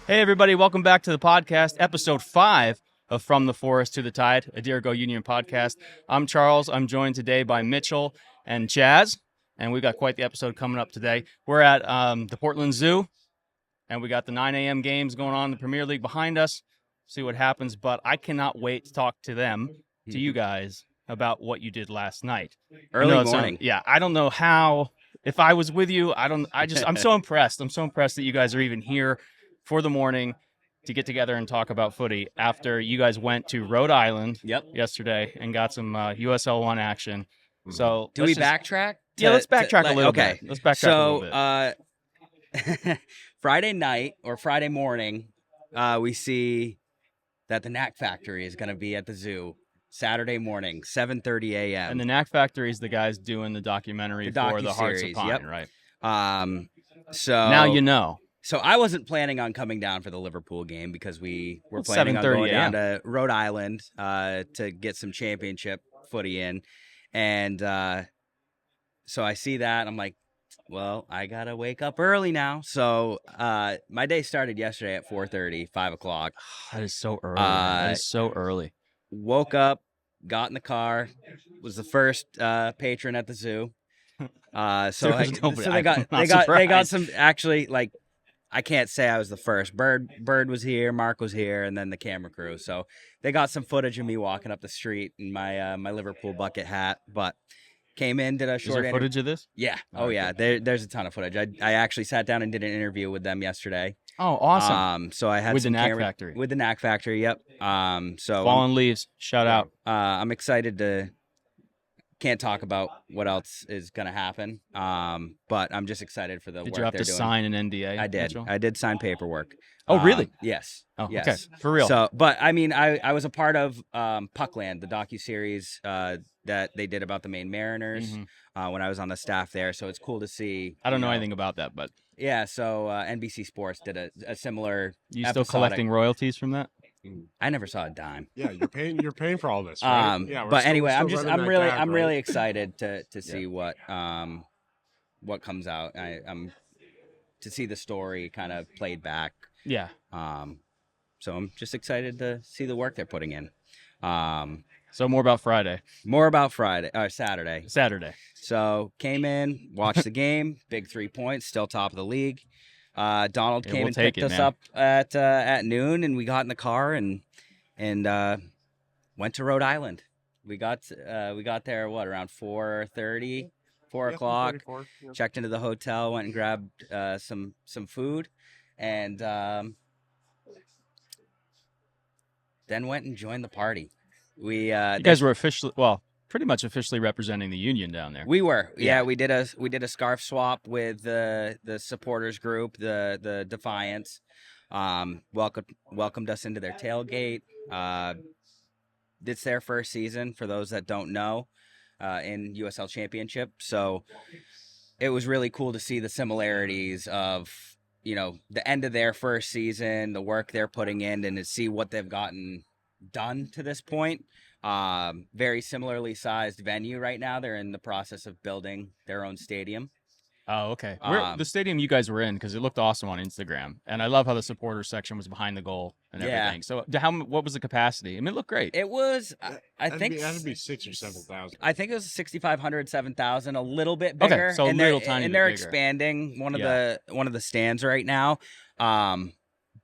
Hey, everybody. Welcome back to the podcast, episode 5 of From the Forest to the Tide, a Deer Go Union podcast. I'm Charles. I'm joined today by Mitchell and Chaz, and we got quite the episode coming up today. We're at the Portland Zoo, and we got the 9 a.m. games going on in the Premier League behind us. See what happens, but I cannot wait to talk to them, to you guys, about what you did last night. Early morning. I don't know how. If I was with you, I'm so impressed. I'm so impressed that you guys are even here for the morning to get together and talk about footy after you guys went to Rhode Island yesterday and got some USL One action. So do we backtrack? Yeah, let's backtrack a little bit. Let's backtrack a little bit. Friday night or Friday morning, we see that the Knack Factory is going to be at the zoo Saturday morning, 7:30 a.m. And the Knack Factory is the guys doing the documentary for the Hearts of Pine, right? So now you know. So I wasn't planning on coming down for the Liverpool game because we were planning on going down to Rhode Island to get some championship footy in. And so I see that. I'm like, well, I got to wake up early now. So my day started yesterday at 4:30, 5 o'clock. That is so early. That is so early. Woke up, got in the car, was the first patron at the zoo. So they got some actually like. I can't say I was the first. Bird was here, Mark was here, and then the camera crew. So they got some footage of me walking up the street in my my Liverpool bucket hat. But came in, did a short. Is there footage of this? Yeah. Oh yeah. There's a ton of footage. I actually sat down and did an interview with them yesterday. Oh, awesome. So I had with some the Knack Factory. With the Knack Factory. Yep. So Fallen Leaves. Shout out. I'm excited to. Can't talk about what else is going to happen, but I'm just excited for the work they're doing. Did you have to sign an NDA? I did. Mitchell? I did sign paperwork. Oh, really? Yes. Oh, yes. Okay. For real. So, but I mean, I was a part of Puckland, the docuseries that they did about the Maine Mariners when I was on the staff there. So it's cool to see. I don't know anything about that, but yeah. So NBC Sports did a similar. You still collecting royalties from that? I never saw a dime. Yeah, you're paying for all this, right? Yeah, but anyway, I'm really excited to see what comes out. I'm to see the story kind of played back. Yeah. So I'm just excited to see the work they're putting in. So more about Friday. Saturday. So came in, watched the game, big 3 points, still top of the league. Donald came and picked us up at noon, and we got in the car and went to Rhode Island. We got there around 4:30, 4 o'clock. Yeah. Checked into the hotel, went and grabbed some food, and then went and joined the party. You guys were pretty much officially representing the union down there. We were, yeah. We did a scarf swap with the supporters group, the Defiance. Welcomed us into their tailgate. It's their first season, for those that don't know, in USL Championship. So it was really cool to see the similarities of the end of their first season, the work they're putting in, and to see what they've gotten done to this point. Very similarly sized venue right now. They're in the process of building their own stadium. Oh, okay. The stadium you guys were in, because it looked awesome on Instagram, and I love how the supporters section was behind the goal and everything. So, what was the capacity? I mean, it looked great. It was. I think that'd be 6,000 or 7,000. I think it was 6,500, 7,000, a little bit bigger. Okay, so and they're expanding one of the stands right now.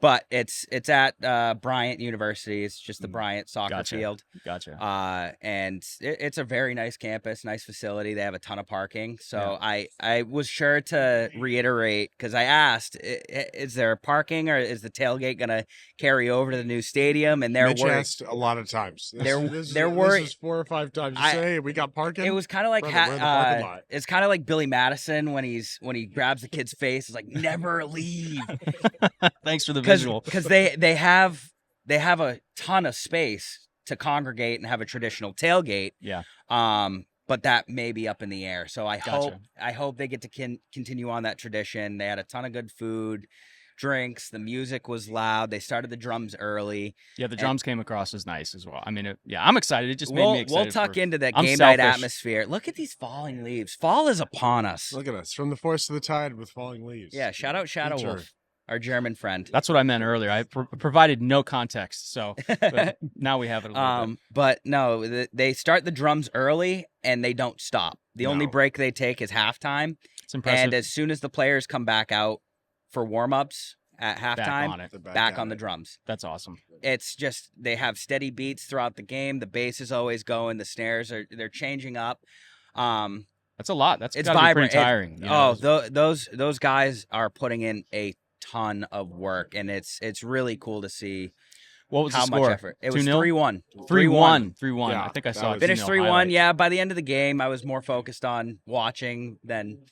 But it's at Bryant University. It's just the Bryant soccer field. Gotcha. And it's a very nice campus, nice facility. They have a ton of parking. So I was sure to reiterate, because I asked, is there parking, or is the tailgate going to carry over to the new stadium? And Mitch asked a lot of times. This is 4 or 5 times. You say, hey, we got parking? It was kind of like it's kind of like Billy Madison when he grabs the kid's face. It's like, never leave. Thanks for the visual. Because they have a ton of space to congregate and have a traditional tailgate. Yeah. But that may be up in the air. So I hope they get to continue on that tradition. They had a ton of good food, drinks. The music was loud. They started the drums early. Yeah, the drums came across as nice as well. I mean, I'm excited. It just made me excited. We'll tuck into that game night atmosphere. Look at these falling leaves. Fall is upon us. Look at us. From the forest to the tide with falling leaves. Yeah, shout out Shadow Wolf. our German friend. That's what I meant earlier. I provided no context, so now we have it a little bit. But no, they start the drums early and they don't stop. The only break they take is halftime. It's impressive. And as soon as the players come back out for warm-ups at halftime, back on the drums. That's awesome. It's just they have steady beats throughout the game. The bass is always going. The snares they're changing up. That's a lot. It's vibrant. Pretty tiring. Those guys are putting in a ton of work, and it's really cool to see. What was how the score? much effort. It was 3-1. 3-1. Yeah, I think I saw it. Finished 3-1. Yeah, by the end of the game, I was more focused on watching than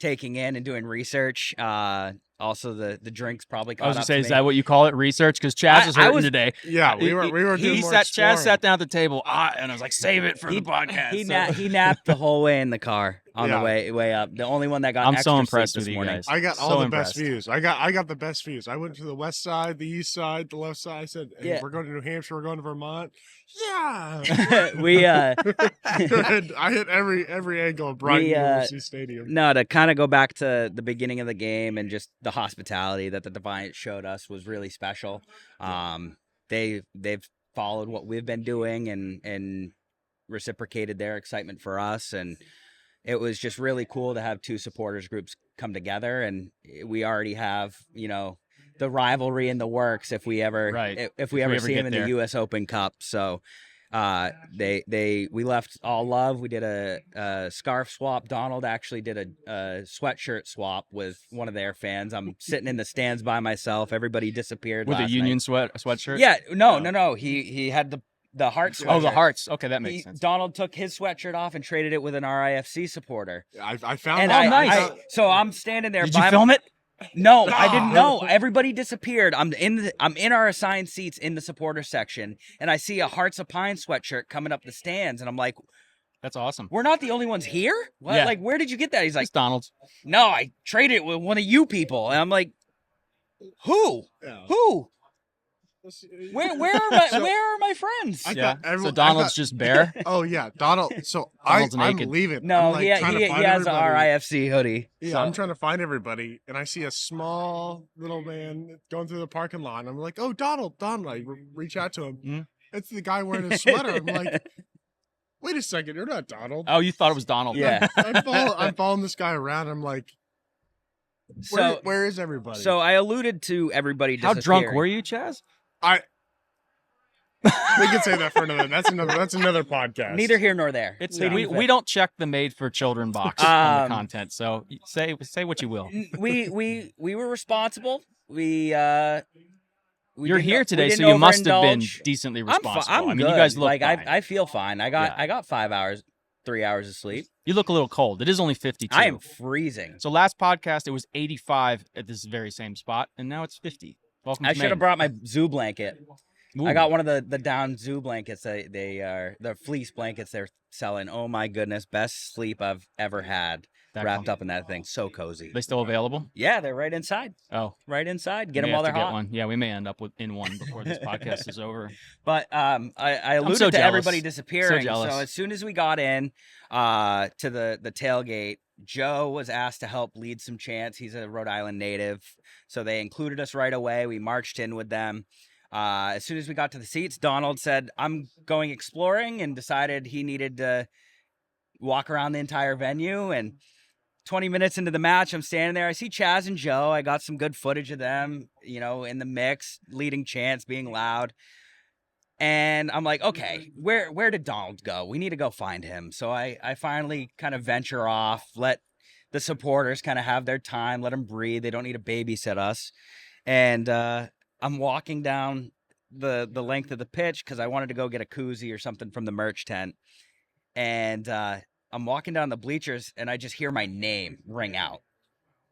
taking in and doing research. Also, the drinks probably caught up. I was gonna say, is me. that what you call it? Research? Because Chaz was hurting today. Yeah, we were doing more Chaz sat down at the table, and I was like, save it for the podcast. He napped the whole way in the car on the way up. The only one that got. I'm extra so impressed sleep with this you morning. guys. I got so all the impressed. best views. I got the best views. I went to the west side, the east side, the left side. I said, hey, we're going to New Hampshire. We're going to Vermont. Yeah, we I hit every angle of Brighton University Stadium. No, to kind of go back to the beginning of the game and just the hospitality that the Defiant showed us was really special. They've followed what we've been doing and reciprocated their excitement for us, and it was just really cool to have two supporters groups come together. And we already have the rivalry in the works if we ever see him in the U.S. Open Cup. So we left all love. We did a scarf swap. Donald actually did a sweatshirt swap with one of their fans. I'm sitting in the stands by myself. Everybody disappeared with last a Union night. Sweatshirt. Yeah, no. He had the Hearts sweatshirt. Oh, the Hearts. Okay, that makes sense. Donald took his sweatshirt off and traded it with an RIFC supporter. I found that. Nice. So I'm standing there. Did you film it? No, I didn't know. Everybody disappeared. I'm in our assigned seats in the supporter section, and I see a Hearts of Pine sweatshirt coming up the stands, and I'm like, "That's awesome. We're not the only ones here. What? Yeah. Like, where did you get that?" He's like, "It's Donald's." No, I traded it with one of you people, and I'm like, "Who? Yeah. Who? Where are my friends?" So Donald's just bare. Oh yeah, Donald. So I'm leaving. No, I'm he has an RIFC hoodie. Yeah, I'm trying to find everybody, and I see a small little man going through the parking lot. And I'm like, "Oh, Donald!" I reach out to him. Mm-hmm. It's the guy wearing his sweater. I'm like, "Wait a second, you're not Donald." Oh, you thought it was Donald? Yeah. I'm following this guy around. I'm like, where is everybody? So I alluded to everybody. How drunk were you, Chaz? We can say that for another. That's another podcast. Neither here nor there. We don't check the made for children box on the content. So say what you will. We were responsible. You're here today, so you must have been decently responsible. I'm I mean, good. you guys look like fine. I feel fine. I got 3 hours of sleep. You look a little cold. It is only 52. I am freezing. So last podcast it was 85 at this very same spot, and now it's 50. Welcome. I should have brought my zoo blanket. Ooh. I got one of the down zoo blankets. They are the fleece blankets they're selling. Oh my goodness, best sleep I've ever had. Wrapped up in that thing, so cozy. They still available? Yeah, they're right inside. Oh, right inside. Get them while they're hot. One. Yeah, we may end up in one before this podcast is over. But I alluded to everybody disappearing. So as soon as we got in to the tailgate, Joe was asked to help lead some chants. He's a Rhode Island native, so they included us right away. We marched in with them. As soon as we got to the seats, Donald said, "I'm going exploring," and decided he needed to walk around the entire venue. And 20 minutes into the match, I'm standing there. I see Chaz and Joe. I got some good footage of them, in the mix, leading chants, being loud. And I'm like, okay, where did Donald go? We need to go find him. So I finally kind of venture off, let the supporters kind of have their time, let them breathe. They don't need to babysit us. And I'm walking down the length of the pitch because I wanted to go get a koozie or something from the merch tent. And I'm walking down the bleachers, and I just hear my name ring out.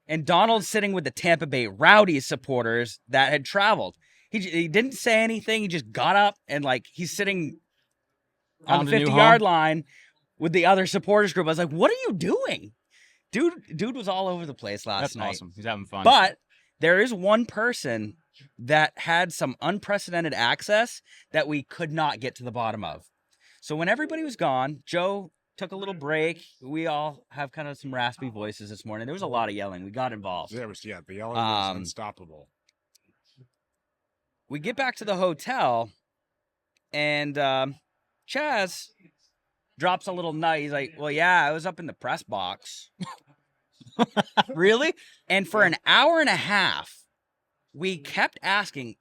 And Donald's sitting with the Tampa Bay Rowdies supporters that had traveled. He didn't say anything. He just got up, and he's sitting on the 50-yard line with the other supporters group. I was like, what are you doing? Dude was all over the place last night. That's awesome. He's having fun. But there is one person that had some unprecedented access that we could not get to the bottom of. So when everybody was gone, Joe took a little break. We all have kind of some raspy voices this morning. There was a lot of yelling. We got involved. The yelling was unstoppable. We get back to the hotel, and Chaz drops a little nut. He's like, well, yeah, I was up in the press box. Really? And for an hour and a half, we kept asking,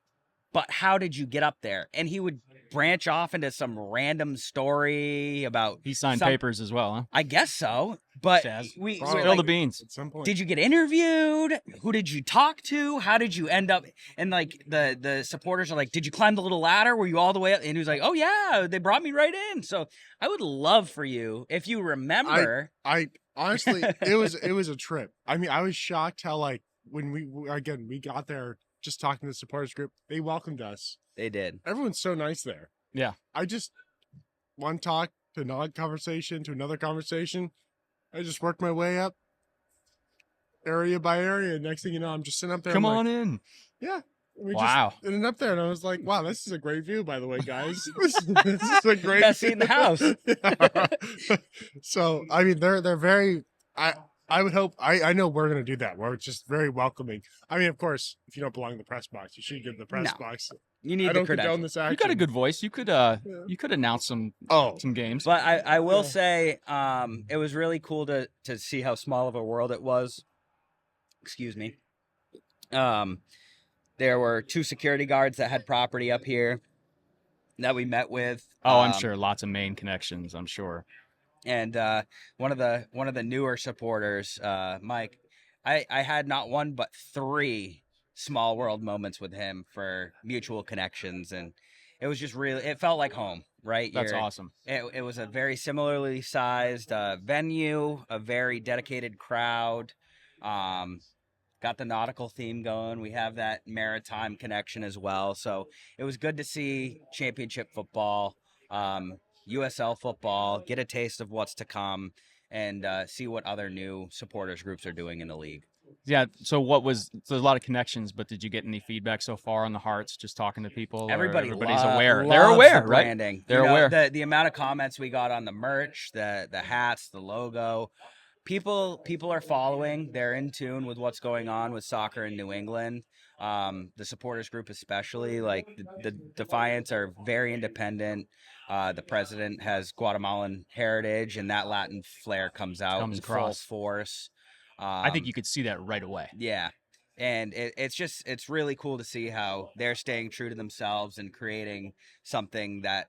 but how did you get up there? And he would branch off into some random story about... He signed papers as well, huh? I guess so. But Chaz. we Spill the beans. At some point. Did you get interviewed? Who did you talk to? How did you end up? And like the supporters are like, did you climb the little ladder? Were you all the way up? And he was like, oh yeah, they brought me right in. So I would love for you, if you remember. I honestly, it was a trip. I mean, I was shocked how like when we got there, just talking to the supporters group, they welcomed us. They did. Everyone's so nice there. Yeah. I just one talk to another conversation to another conversation. I just worked my way up area by area. Next thing you know, I'm just sitting up there. Come on in. Yeah. We Wow. just ended up there, and I was like, wow, this is a great view, by the way, guys. This is a great Best seat in the house. Yeah. So, I mean, they're very, I would hope, I know we're going to do that. We're just very welcoming. I mean, of course, if you don't belong in the press box, you should give the press box. You need I the don't condone credentials. this action. You got a good voice. You could announce some games. But I will say, it was really cool to see how small of a world it was. Excuse me. There were 2 security guards that had property up here that we met with. Oh, I'm sure lots of Maine connections. I'm sure. And one of the newer supporters, Mike, I had not one but 3 small world moments with him for mutual connections, and it was just really, it felt like home, right? That's awesome. It was a very similarly sized venue, a very dedicated crowd. Got the nautical theme going. We have that maritime connection as well. So it was good to see championship football, USL football, get a taste of what's to come, and see what other new supporters groups are doing in the league. Yeah. So there's a lot of connections, but did you get any feedback so far on the Hearts? Just talking to people. Everybody's aware. They're They're aware, the right? branding. They're aware. The amount of comments we got on the merch, the hats, the logo. People are following. They're in tune with what's going on with soccer in New England. The supporters group especially, like the Defiants are very independent. The president has Guatemalan heritage, and that Latin flair comes across. Full force. I think you could see that right away. Yeah. And it's really cool to see how they're staying true to themselves and creating something that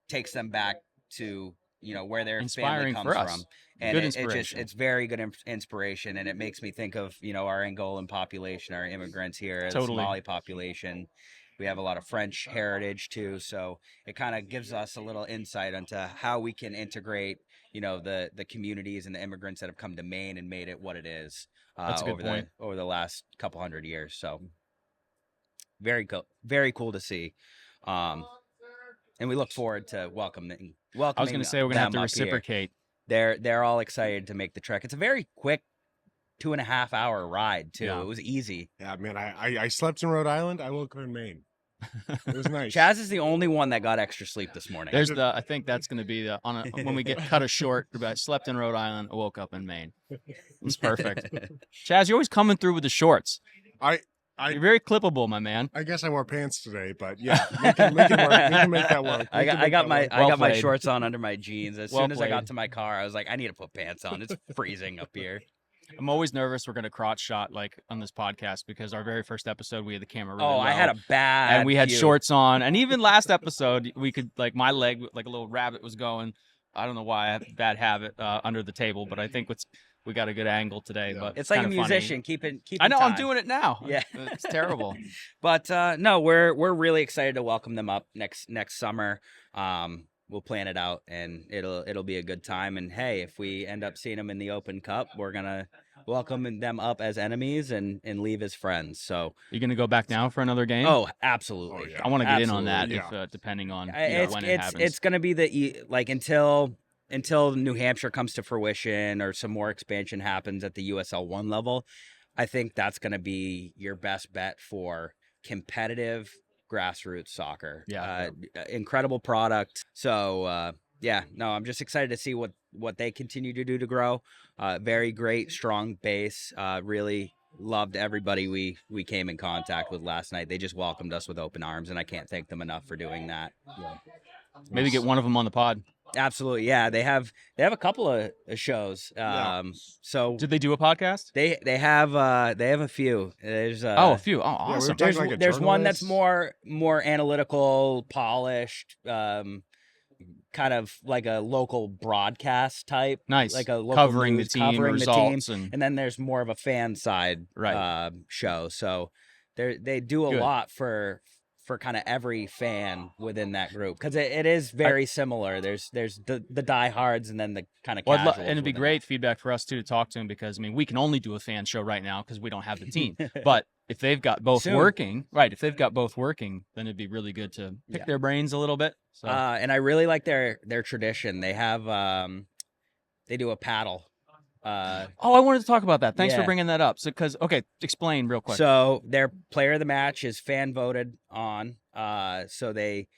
takes them back to, where their Inspiring family comes for us. from. And Good inspiration. it's very good inspiration, and it makes me think of, our Angolan population, our immigrants here, the Somali population. We have a lot of French heritage too, so it kind of gives us a little insight into how we can integrate, the communities and the immigrants that have come to Maine and made it what it is. That's a good point. Over the last couple hundred years. So very cool to see. And we look forward to welcoming. I was going to say we're going to have to reciprocate. They're all excited to make the trek. It's a very quick 2.5 hour ride too. Yeah. It was easy. Yeah, man. I slept in Rhode Island. I woke up in Maine. It was nice. Chaz is the only one that got extra sleep this morning. I think that's going to be when we get cut a short. I slept in Rhode Island. I woke up in Maine. It's perfect. Chaz, you're always coming through with the shorts. You're very clippable, my man. I guess I wore pants today, but yeah, we can make that work. I got my shorts on under my jeans. As soon as I got to my car, I was like, I need to put pants on. It's freezing up here. I'm always nervous we're going to crotch shot on this podcast because our very first episode we had the camera really low, I had a bad and we had view. Shorts on, and even last episode we could my leg like a little rabbit was going. I don't know why I have a bad habit under the table, but I think we got a good angle today. Yeah. But it's like a musician. Funny. Keep I know time. I'm doing it now. Yeah, it's terrible. But no, we're really excited to welcome them up next summer. We'll plan it out, and it'll be a good time. And hey, if we end up seeing them in the Open Cup, we're gonna welcome them up as enemies and leave as friends. So you're gonna go back now for another game? Oh, absolutely. Oh, yeah. I want to get in on that if depending on when it happens. It's gonna be until New Hampshire comes to fruition or some more expansion happens at the USL 1 level. I think that's gonna be your best bet for competitive grassroots soccer. Yeah. Incredible product. So Yeah, no, I'm just excited to see what they continue to do to grow. Very great, strong base. Really loved everybody we came in contact with last night. They just welcomed us with open arms, and I can't thank them enough for doing that. Maybe get one of them on the pod. Absolutely, yeah. They have a couple of shows. So Did they do a podcast? they have a few. There's a few. Oh, Yeah, we were awesome. talking like a there's one that's journalist. more analytical, polished, kind of like a local broadcast type. Nice. Like a local covering news, the team covering results the team. and And then there's more of a fan side Right. show. So they do a Good. lot for kind of every fan within that group, because it is very similar. There's the diehards and then the kind of Well, casuals. and it'd be within great feedback for us too to talk to him, because I mean we can only do a fan show right now because we don't have the team. But if they've got both Soon. working, right? If they've got both working, then it'd be really good to pick Yeah. their brains a little bit. So And I really like their tradition. They have they do a paddle. I wanted to talk about that. Thanks for Yeah. bringing that up. So, okay, explain real quick. So their player of the match is fan voted on. So they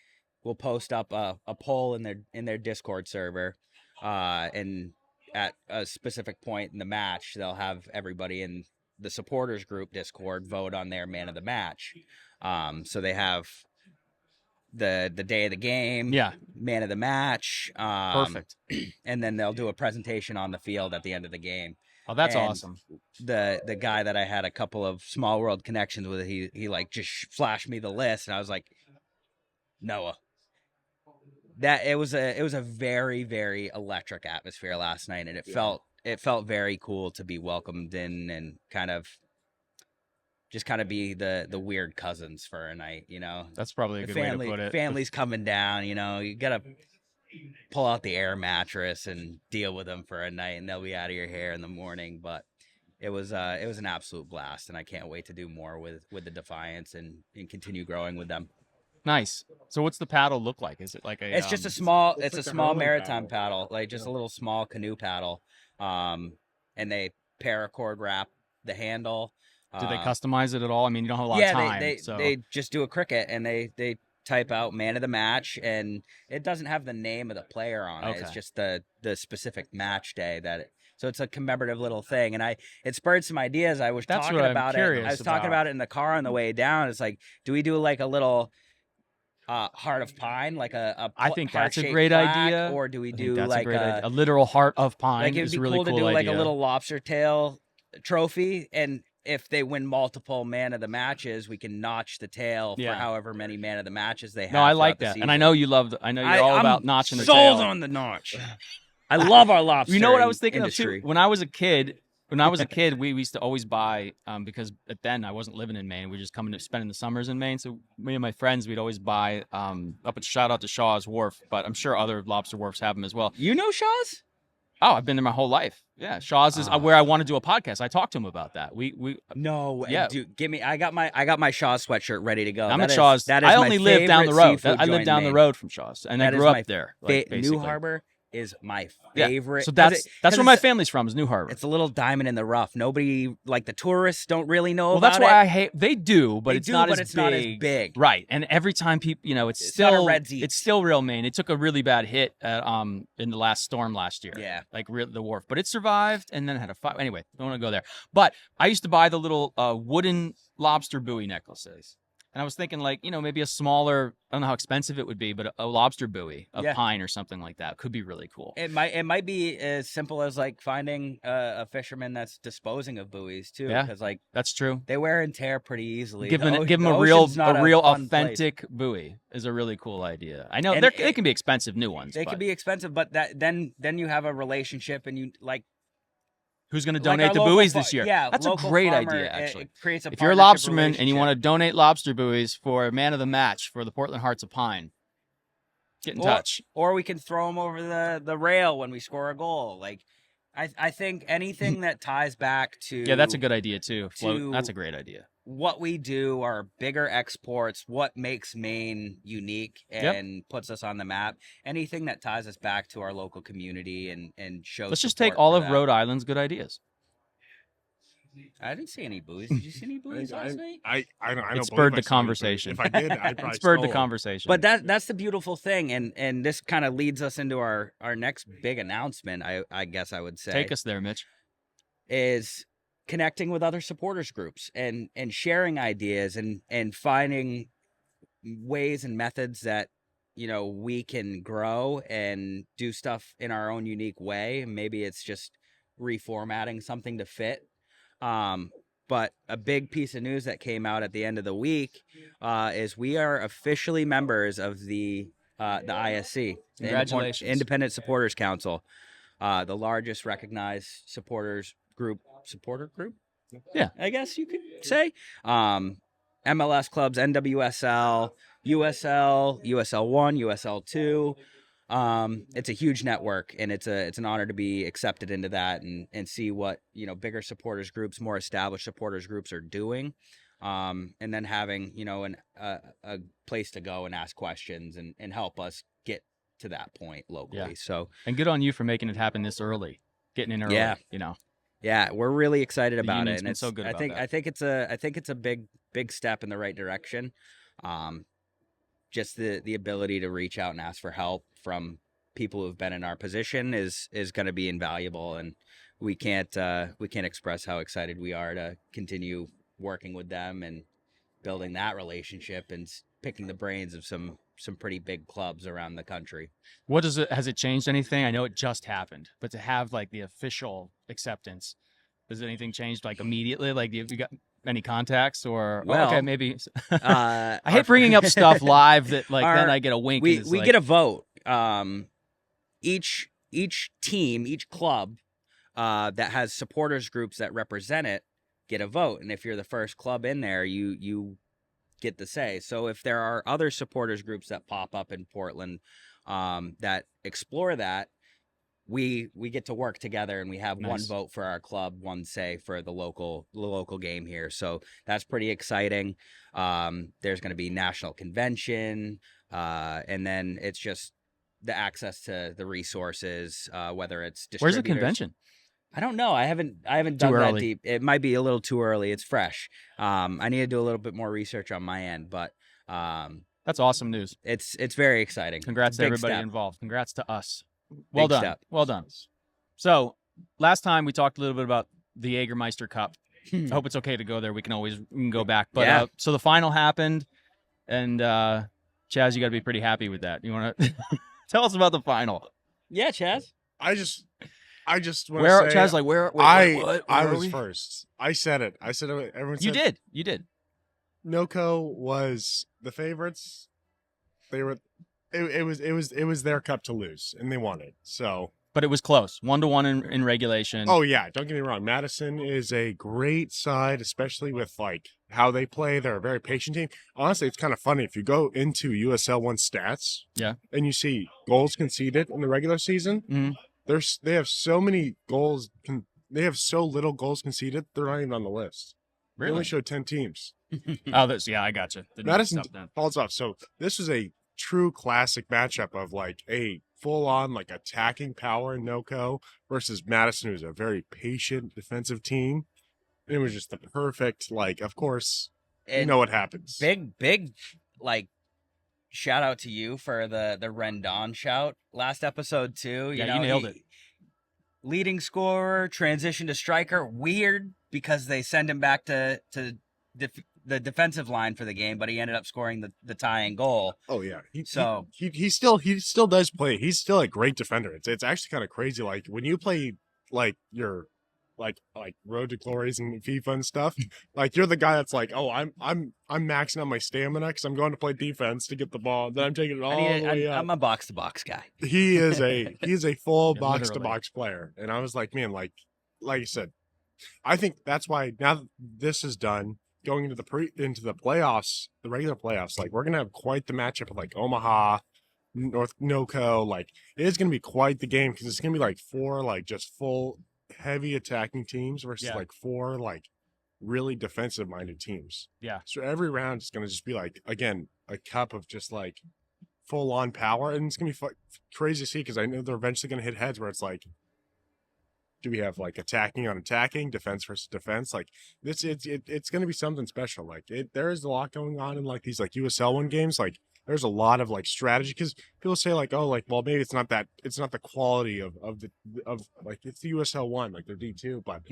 will post up a poll in their Discord server, and at a specific point in the match, they'll have everybody in the supporters group Discord vote on their man of the match. So they have the day of the game, Yeah, man of the match, perfect. and then they'll do a presentation on the field at the end of the game. Oh, that's and awesome. The guy that I had a couple of small world connections with, he like just flashed me the list, and I was like, Noah. That it was a very, very electric atmosphere last night, and it felt very cool to be welcomed in and kind of be the weird cousins for a night, you know. That's probably a good way to put it. Family's coming down, you know. You gotta pull out the air mattress and deal with them for a night, and they'll be out of your hair in the morning. But it was an absolute blast, and I can't wait to do more with the Defiance and continue growing with them. Nice. So what's the paddle look like? Is it like a? It's just a small, it's it's a like a small rowing maritime paddle, like just a little small canoe paddle. And they paracord wrap the handle. Did they customize it at all? I mean, you don't have a lot Yeah, of time. they just do a cricket, and they type out man of the match, and it doesn't have the name of the player on it. It's Okay. just the specific match day so it's a commemorative little thing, and it spurred some ideas. I was That's talking what I'm about it. curious I was talking about. about it in the car on the way down. It's like, do we do like a little heart of pine, like I think that's a heart-shaped great plaque, idea. or do we I think do that's like a great idea. A literal heart of pine like it'd is be a really cool to do idea. like a little lobster tail trophy, and if they win multiple man of the matches, we can notch the tail Yeah. for however many man of the matches they have. No, I like throughout that, the and I season. know you love. I know you're all I'm about notching the sold tail. on the notch. I love our lobster. You know what I was thinking industry. of too? When I was a kid, we used to always buy because then I wasn't living in Maine. We were just coming to spending the summers in Maine. So me and my friends, we'd always buy up at shout out to Shaw's Wharf, but I'm sure other lobster wharfs have them as well. You know Shaw's? Oh, I've been there my whole life. Yeah, Shaw's is where I want to do a podcast. I talked to him about that. We No, Yeah. dude, give me. I got my Shaw's sweatshirt ready to go. I'm That at is- Shaw's. That is I my only live down the favorite road. seafood I live joint in down the Maine. road from Shaw's, and I That is grew my up there. New basically. Harbor is my Yeah. favorite. So 'cause that's it- where my it's- family's from is New Harbor. It's a little diamond in the rough. Nobody, like the tourists, don't really know Well, about that's why it. I hate. They do, but They it's do, not but as it's big. not as big. Right, and every time people, it's It's not a still Red Zeke. it's still real Maine. It took a really bad hit in the last storm last year. Yeah. like the wharf, but it survived and then had a fire. Anyway, don't want to go there. But I used to buy the little wooden lobster buoy necklaces, and I was thinking like maybe a smaller. I don't know how expensive it would be, but a lobster buoy of Yeah. pine or something like that could be really cool. It might be as simple as like finding a fisherman that's disposing of buoys too, Yeah. because like That's true. they wear and tear pretty easily. Give The them the a real ocean's not fun place. authentic buoy is a really cool idea. I know And they can be expensive new ones. They but could be expensive, but then you have a relationship, and you like. who's going to Like donate our the local buoys fa- this year? Yeah, That's a local great farmer, idea, actually. It creates a If you're a partnership lobsterman and you want to relationship. donate lobster buoys for a man of the match for the Portland Hearts of Pine, get in touch. Or we can throw them over the rail when we score a goal. Like, I think anything that ties back to Yeah, that's a good idea too. to- That's a great idea. what we do, our bigger exports, what makes Maine unique Yep. and puts us on the map. Anything that ties us back to our local community and shows. Let's just support take all for of that. Rhode Island's good ideas. I didn't see any boos. Did you see any boos last night? I don't It spurred the believe I saw any conversation. booze. If I did, I probably It spurred the stole 'em. conversation. But that's the beautiful thing, and this kind of leads us into our next big announcement. I guess I would say Take us there, Mitch. is connecting with other supporters groups and sharing ideas and finding ways and methods that we can grow and do stuff in our own unique way. Maybe it's just reformatting something to fit. But a big piece of news that came out at the end of the week is we are officially members of the ISC, Congratulations. the Independent Supporters Council, the largest recognized supporter group. Yeah. I guess you could say. MLS clubs, NWSL, USL, USL 1, USL 2. It's a huge network, and it's an honor to be accepted into that and see what bigger supporters groups, more established supporters groups are doing, and then having a place to go and ask questions and help us get to that point locally. Yeah. So, and good on you for making it happen this early, getting in early. Yeah. Yeah, we're really excited about it, union's and been it's so good I about think that. I think it's a big step in the right direction. Just the ability to reach out and ask for help from people who've been in our position is going to be invaluable, and we can't express how excited we are to continue working with them and building that relationship and picking the brains of some pretty big clubs around the country. What does it? Has it changed anything? I know it just happened, but to have like the official acceptance, has anything changed like immediately? Like, have you got any contacts or? Well, okay, maybe. I I hate bringing up stuff live that like then our- I get a wink. we and it's we like, get a vote. Each team, each club that has supporters groups that represent it get a vote, and if you're the first club in there, you get the say. So if there are other supporters groups that pop up in Portland that explore that, we get to work together, and we have one Nice. vote for our club, one say for the local game here. So that's pretty exciting. There's going to be national convention, and then it's just the access to the resources, whether it's where's the distributors. convention? I don't know. I haven't done that early. deep. It might be a little too early. It's fresh. I need to do a little bit more research on my end, but That's awesome news. it's very exciting. Congrats to Big everybody step. involved. Congrats to us. Well Big done. step. Well done. So last time we talked a little bit about the Jägermeister Cup. I hope it's okay to go there. We can go back. But Yeah. so the final happened, and Chaz, you got to be pretty happy with that. You want to tell us about the final? Yeah, Chaz. I just want Where to say Chaz like where? I what? I Where are was we? first. I said it. Everyone said You did. NOCO was the favorites. They were. It was their cup to lose, and they won it. So. But it was close, 1-1 in regulation. Oh yeah, don't get me wrong. Madison is a great side, especially with like how they play. They're a very patient team. Honestly, it's kind of funny if you go into USL One stats, Yeah. and you see goals conceded in the regular season. Mhm. They have so many goals. They have so little goals conceded. They're not even on the list. They Really? only showed 10 teams. Oh, I gotcha. The new Madison stuff then. falls off. So this was a true classic matchup of like a full-on like attacking power in NOCO versus Madison, who's a very patient defensive team. And it was just the perfect, like, of course, you know what happens. Big like shout out to you for the Rendon shout last episode too. Yeah, you nailed it. Leading scorer, transition to striker. Weird because they send him back to the defensive line for the game, but he ended up scoring the tying goal. Oh yeah, he still does play. He's still a great defender. It's actually kind of crazy. Like when you play like your like Road to Glories and FIFA and stuff, like you're the guy that's like, oh, I'm maxing out my stamina because I'm going to play defense to get the ball. Then I'm taking it all the way up. I'm a box to box guy. He is a full Yeah, box to literally. box player, and I was like, man, like you said, I think that's why now that this is done. Going into the playoffs, the regular playoffs, like we're gonna have quite the matchup of like Omaha, North NOCO. Like it is gonna be quite the game because it's gonna be like 4 like just full heavy attacking teams versus like 4 like really defensive minded teams. Yeah. So every round is gonna just be like again a cup of just like full on power, and it's gonna be crazy to see because I know they're eventually gonna hit heads where it's like Do we have like attacking on attacking, defense versus defense? Like it's going to be something special. Like there is a lot going on in like these like USL One games. Like there's a lot of like strategy because people say like, oh, like well maybe it's not the quality of like it's the USL One, like they're D2, but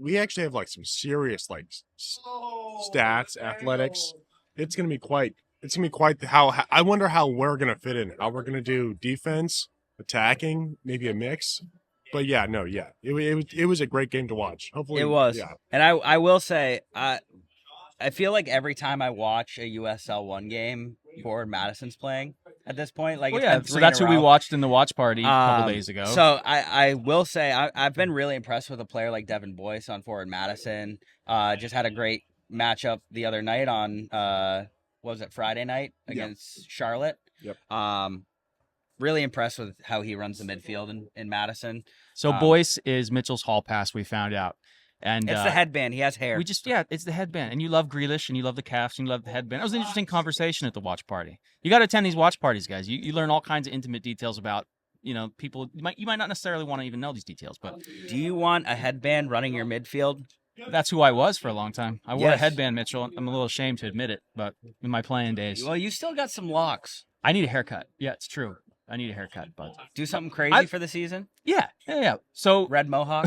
we actually have like some serious like stats, athletics. It's gonna be quite. It's gonna be quite how I wonder how we're gonna fit in. How we're gonna do defense, attacking, maybe a mix. But yeah, no, yeah, it was a great game to watch. Hopefully, It was. Yeah, And I will say, I feel like every time I watch a USL One game, Forward Madison's playing at this point. Like, Well, it's yeah, been three so that's in who a we row. watched in the watch party a couple days ago. So I will say I've been really impressed with a player like Devin Boyce on Forward Madison. Just had a great matchup the other night on what was it, Friday night against Charlotte. Yep. Really impressed with how he runs the midfield in Madison. So Boyce is Mitchell's hall pass, we found out. And it's the headband. He has hair. It's the headband. And you love Grealish and you love the calves and you love the headband. That was an interesting conversation at the watch party. You got to attend these watch parties, guys. You learn all kinds of intimate details about, people. You might not necessarily want to even know these details, but do you want a headband running your midfield? that's who I was for a long time. I wore a Yes. headband, Mitchell. I'm a little ashamed to admit it, but in my playing days. Well, you still got some locks. I need a haircut. Yeah, it's true. I need a haircut, but Do something crazy for the season? yeah. So Red mohawk?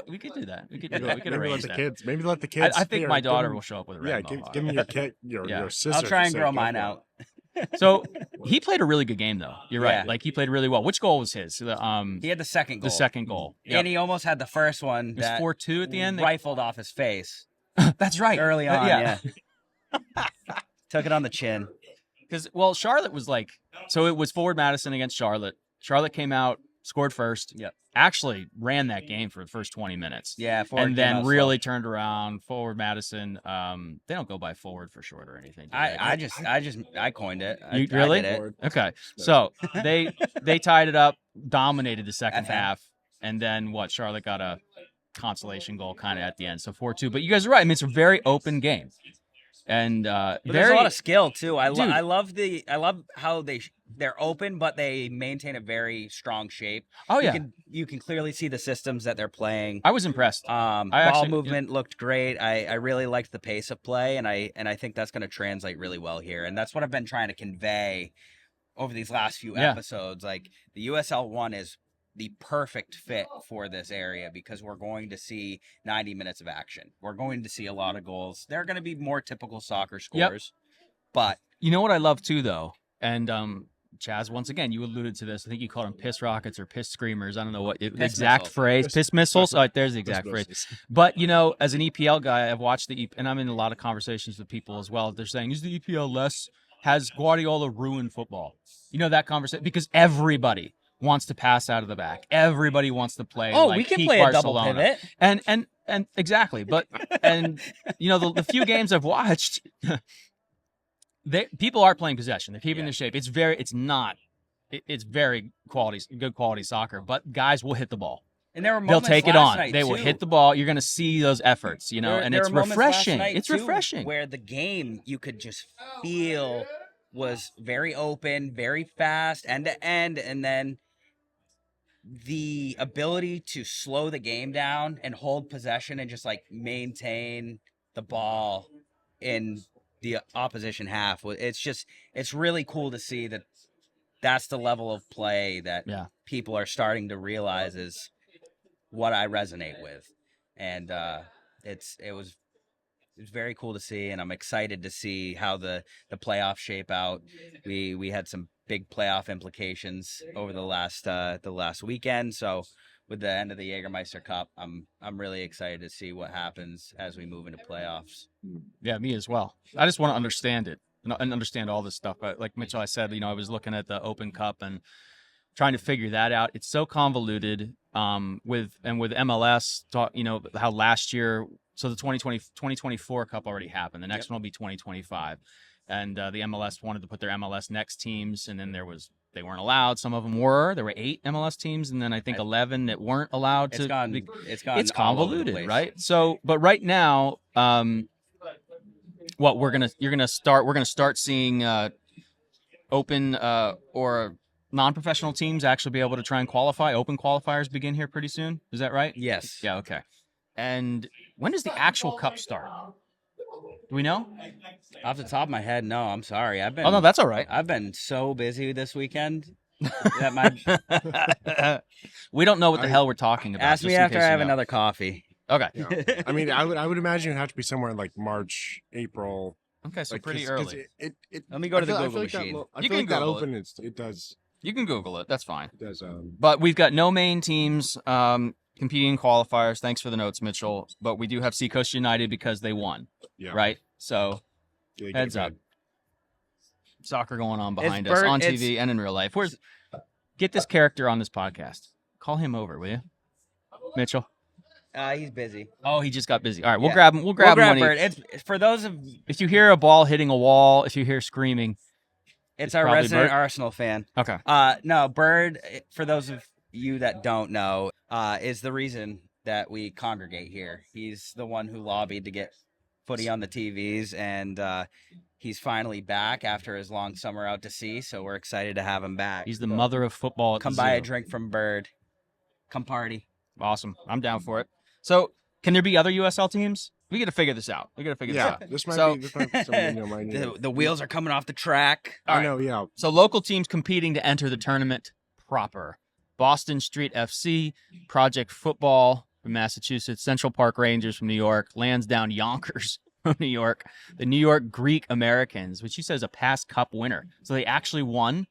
we could do that. We could maybe let arrange the that. kids. Maybe let the kids. I think here, my give daughter them- will show up with a Yeah, red mohawk. give me your Yeah. your sister. I'll try and to grow say, mine "Go for it." out. So he played a really good game, though. You're right. Yeah. Like he played really well. Which goal was his? He had the second goal. The second goal. Yep. And he almost had the first one It was that 4-2 at the end. rifled off his face That's right. early on. Yeah. Took it on the chin. Because Charlotte was like, so it was Forward Madison against Charlotte. Charlotte came out, scored first. Yep. Actually ran that game for the first 20 minutes. Yeah, forward And came then out really turned around. Forward Madison. They don't go by forward for short or anything. Do they? slow. I coined it. You I really? did it. Okay. So they tied it up, dominated the second At the half, and then Charlotte got a consolation goal kind of at the end. So 4-2. But you guys are right. I mean, it's a very open game. And But there's a lot of skill too. I Dude. love how they're open, but they maintain a very strong shape. Oh yeah. You can clearly see the systems that they're playing. I was impressed. Ball actually- movement looked great. I really liked the pace of play, and I think that's going to translate really well here. And that's what I've been trying to convey over these last few Yeah. episodes. Like the USL One is the perfect fit for this area because we're going to see 90 minutes of action. We're going to see a lot of goals. They're going to be more typical soccer scores, but You know what I love too, though, and Chaz, once again, you alluded to this. I think you called them piss rockets or piss screamers. I don't know what the exact missiles. phrase. Piss missiles. Oh, there's the exact phrase. But as an EPL guy, I've watched and I'm in a lot of conversations with people as well. They're saying, "Is the EPL has Guardiola ruined football?" That conversation because everybody wants to pass out of the back. Everybody wants to play. oh, like we can peak play a double Barcelona. pivot. And exactly, but the few games I've watched. People are playing possession. They're keeping their shape. It's very good quality soccer. But guys will hit the ball. And there were They'll moments take it last on. night, They will too. hit the ball. You're going to see those efforts, and There it's were moments last refreshing. night, It's too, refreshing. where the game you could just feel was very open, very fast, end to end, and then the ability to slow the game down and hold possession and just like maintain the ball in the opposition half. It's really cool to see that that's the level of play that people are starting to realize is what I resonate with. And it was very cool to see, and I'm excited to see how the playoffs shape out. We had some big playoff implications over the last weekend. So with the end of the Jägermeister Cup, I'm really excited to see what happens as we move into playoffs. Yeah, me as well. I just want to understand it and understand all this stuff. But like Mitchell, I said, I was looking at the Open Cup and trying to figure that out. It's so convoluted. With MLS, how last year, so the 2024 Cup already happened. The next one will be 2025. And the MLS wanted to put their MLS Next teams, and then they weren't allowed. Some of them were. There were 8 MLS teams, and then I think 11 that weren't allowed to. It's convoluted, right? So, but right now, we're gonna start seeing open or non-professional teams actually be able to try and qualify? Open qualifiers begin here pretty soon. Is that right? Yes. Yeah. Okay. And when does the actual cup start? Do we know? Off the top of my head, no. I'm sorry. Oh no, that's all right. I've been so busy this weekend that my We don't know what the hell we're talking about. ask me just in after case I you have know. another coffee. Okay. Yeah. I mean, I would imagine it would have to be somewhere in like March, April. Okay, so Like, pretty 'cause early. Let me go to the I feel Google like that machine. I You feel like can that Google it. open. It does. You can Google it. That's fine. It does. But we've got no main teams competing in qualifiers. Thanks for the notes, Mitchell. But we do have Seacoast United because they won, Yeah. right? So Yeah, get heads it up. bad. Soccer going on It's behind us Bert- on it's- TV and in real life. Get this character on this podcast. Call him over, will you, Mitchell? He's busy. Oh, he just got busy. All right, we'll Yeah. grab him. We'll grab him when Bert. It's for those of if you hear a ball hitting a wall, if you hear screaming, it's our probably resident Bert. Arsenal fan. okay. No, Bird. For those of you that don't know, is the reason that we congregate here. He's the one who lobbied to get footy on the TVs, and he's finally back after his long summer out to sea. So we're excited to have him back. He's the mother of football. At Come the buy a zoo. drink from Bird. Come party. Awesome. I'm down for it. So, can there be other USL teams? We got to figure this out. Yeah, this out. this might So- be something might need. The wheels are coming off the track. All I right. know. Yeah. So, local teams competing to enter the tournament proper: Boston Street FC, Project Football from Massachusetts, Central Park Rangers from New York, Lansdowne Yonkers from New York, the New York Greek Americans, which you said is a past Cup winner. So they actually won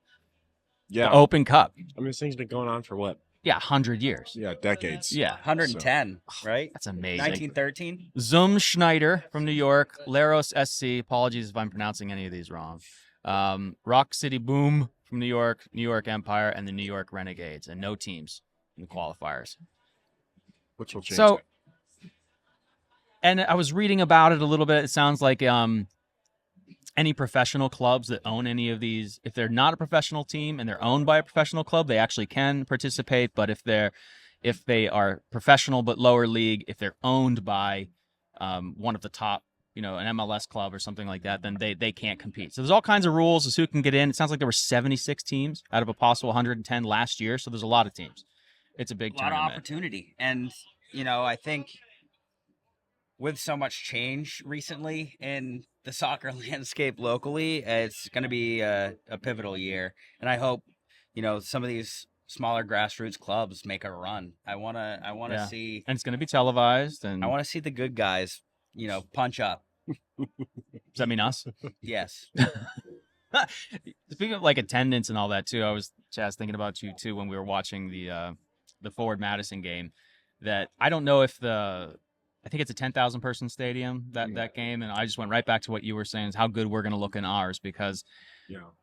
Yeah. the Open Cup. I mean, this thing's been going on for what? Yeah, 100 years. Yeah, decades. Yeah, 110, right? that's amazing. 1913. Zum Schneider from New York, Laros SC. Apologies if I'm pronouncing any of these wrong. Rock City Boom from New York Empire, and the New York Renegades, and no teams in the qualifiers. Which will change. So, that. and I was reading about it a little bit. It sounds like any professional clubs that own any of these, if they're not a professional team and they're owned by a professional club, they actually can participate. But if they are professional but lower league, if they're owned by one of the top, an MLS club or something like that, then they can't compete. So there's all kinds of rules as who can get in. It sounds like there were 76 teams out of a possible 110 last year. So there's a lot of teams. It's a big A lot of tournament. opportunity. And, I think with so much change recently in the soccer landscape locally, it's going to be a pivotal year. And I hope, some of these smaller grassroots clubs make a run. I want to Yeah. see, And it's going to be televised. And I want to see the good guys, punch up. does that mean us? Yes. Speaking of like attendance and all that too, I was Chaz thinking about you too when we were watching the Forward Madison game. That I don't know if I think it's a 10,000 person stadium that game, and I just went right back to what you were saying is how good we're going to look in ours because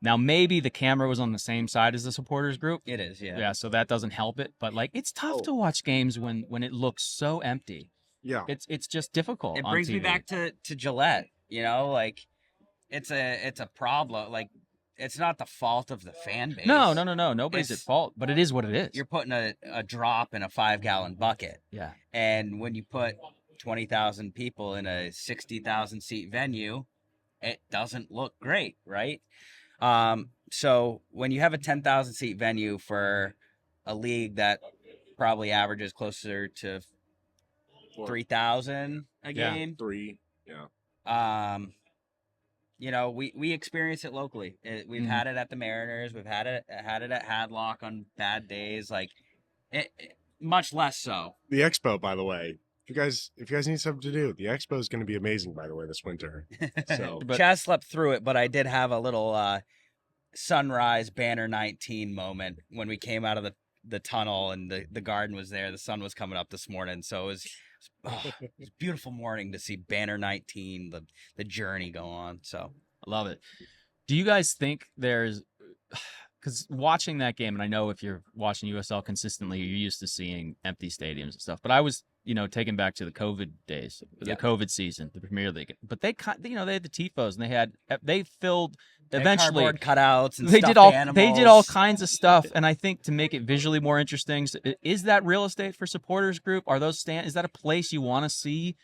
now maybe the camera was on the same side as the supporters group. It is, yeah. Yeah, so that doesn't help it, but like it's tough to watch games when it looks so empty. Yeah. It's just difficult. It on brings me TV. back to Gillette, like it's a problem. Like it's not the fault of the fan base. No. Nobody's at It's- fault, but it is what it is. You're putting a drop in a 5-gallon bucket. Yeah. And when you put 20,000 people in a 60,000 seat venue, it doesn't look great, right? So when you have a 10,000 seat venue for a league that probably averages closer to 3,000 a Yeah. game, 3. Yeah. we experience it locally. We've Mhm. had it at the Mariners. We've had it at Hadlock on bad days. Like much less so. The Expo, by the way. If you guys need something to do, the Expo is going to be amazing, by the way, this winter. So But- Chaz slept through it, but I did have a little sunrise banner 19 moment when we came out of the tunnel and the garden was there. The sun was coming up this morning, so it was a beautiful morning to see banner 19, the journey go on. So I love it. Do you guys think there's because watching that game, and I know if you're watching USL consistently, you're used to seeing empty stadiums and stuff. But I was, taken back to the COVID days, the COVID season, the Premier League. But they had the tifos, and they filled eventually. cardboard cutouts and They stuffed did all animals. kinds of stuff, and I think to make it visually more interesting, is that real estate for supporters group? Are those is that a place you want to see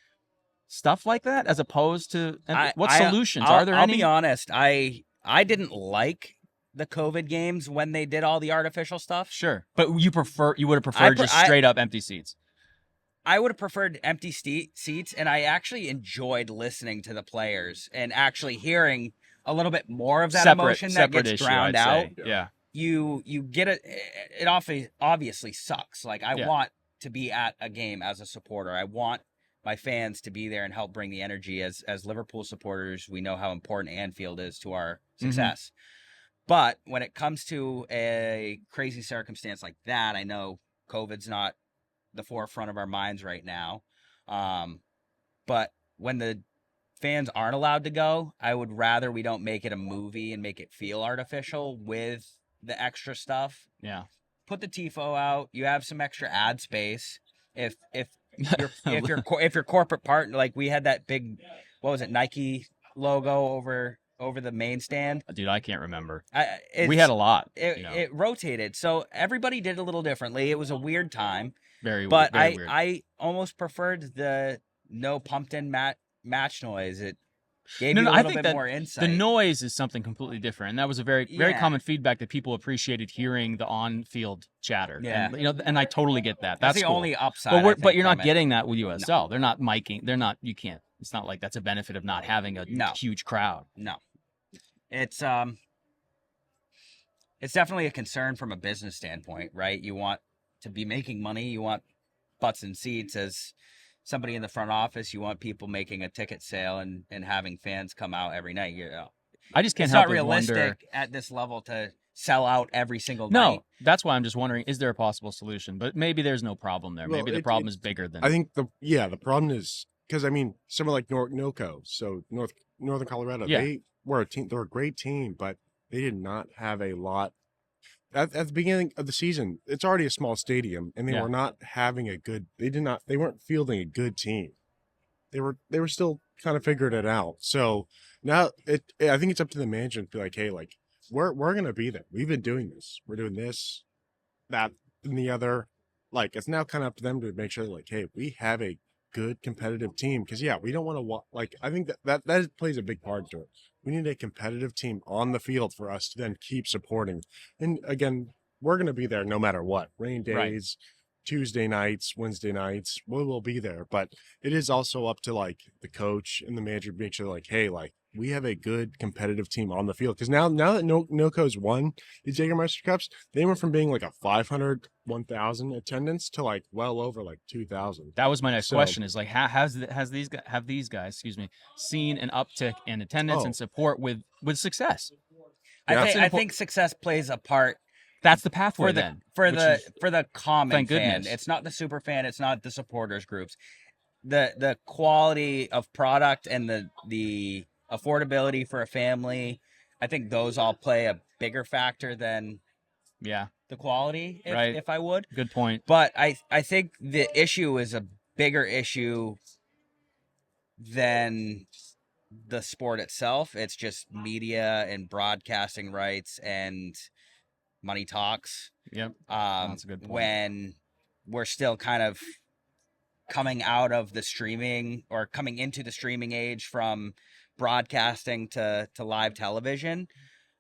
stuff like that as opposed to what solutions are there? I'll any? be honest. I didn't like the COVID games when they did all the artificial stuff. Sure, but you would have preferred just straight up empty seats. I would have preferred empty seats, and I actually enjoyed listening to the players and actually hearing a little bit more of that emotion that gets issue, drowned out. Yeah. You get it. It obviously sucks. Like, I want to be at a game as a supporter. I want my fans to be there and help bring the energy. As Liverpool supporters, we know how important Anfield is to our success. But when it comes to a crazy circumstance like that, I know COVID's not the forefront of our minds right now. But when the fans aren't allowed to go, I would rather we don't make it a movie and make it feel artificial with the extra stuff. Yeah. Put the tifo out. You have some extra ad space. If your corporate partner, like we had that big, what was it, Nike logo over the main stand. Dude, I can't remember. We had a lot. It rotated, so everybody did a little differently. It was a weird time. Very weird. I almost preferred the no pumped-in match noise. It gave you a little bit more insight. The noise is something completely different, and that was a very common feedback that people appreciated hearing the on-field chatter. Yeah, and I totally get that. That's the cool. only upside. But you're not getting that with USL. No. They're not miking. They're not. You can't. It's not like that's a benefit of not having a huge crowd. No, it's definitely a concern from a business standpoint, right? You want to be making money. You want butts and seats. As somebody in the front office, you want people making a ticket sale and having fans come out every night. I just can't it's help not but realistic wonder at this level to sell out every single night. No, that's why I'm just wondering: is there a possible solution? But maybe there's no problem there. Well, maybe the problem is bigger than. I think the problem is because someone like NOCO, so Northern Colorado, they were a team. They're a great team, but they did not have a lot. At the beginning of the season, it's already a small stadium, and they were not having a good. They weren't fielding a good team. They were still kind of figuring it out. So now I think it's up to the management to be like, hey, like we're gonna be there. We've been doing this. We're doing this, that, and the other. Like, it's now kind of up to them to make sure, like, hey, we have a good competitive team. Because we don't want to I think that plays a big part to it. We need a competitive team on the field for us to then keep supporting. And again, we're going to be there no matter what. Rain days, Tuesday nights, Wednesday nights, we will be there. But it is also up to like the coach and the manager to make sure, like, hey, like we have a good competitive team on the field. Because now that NOCO's won these Jägermeister Cups, they went from being like a 500, 1,000 attendance to like well over like 2,000. That was my next question: is like, have these guys, seen an uptick in attendance and support with success? I think success plays a part. That's the pathway for the common fan. Goodness. It's not the super fan. It's not the supporters groups. The quality of product and the affordability for a family, I think those all play a bigger factor than the quality. If I would. Good point. But I think the issue is a bigger issue than the sport itself. It's just media and broadcasting rights and money talks. Yep. That's a good point. When we're still kind of coming out of the streaming or coming into the streaming age from broadcasting to live television,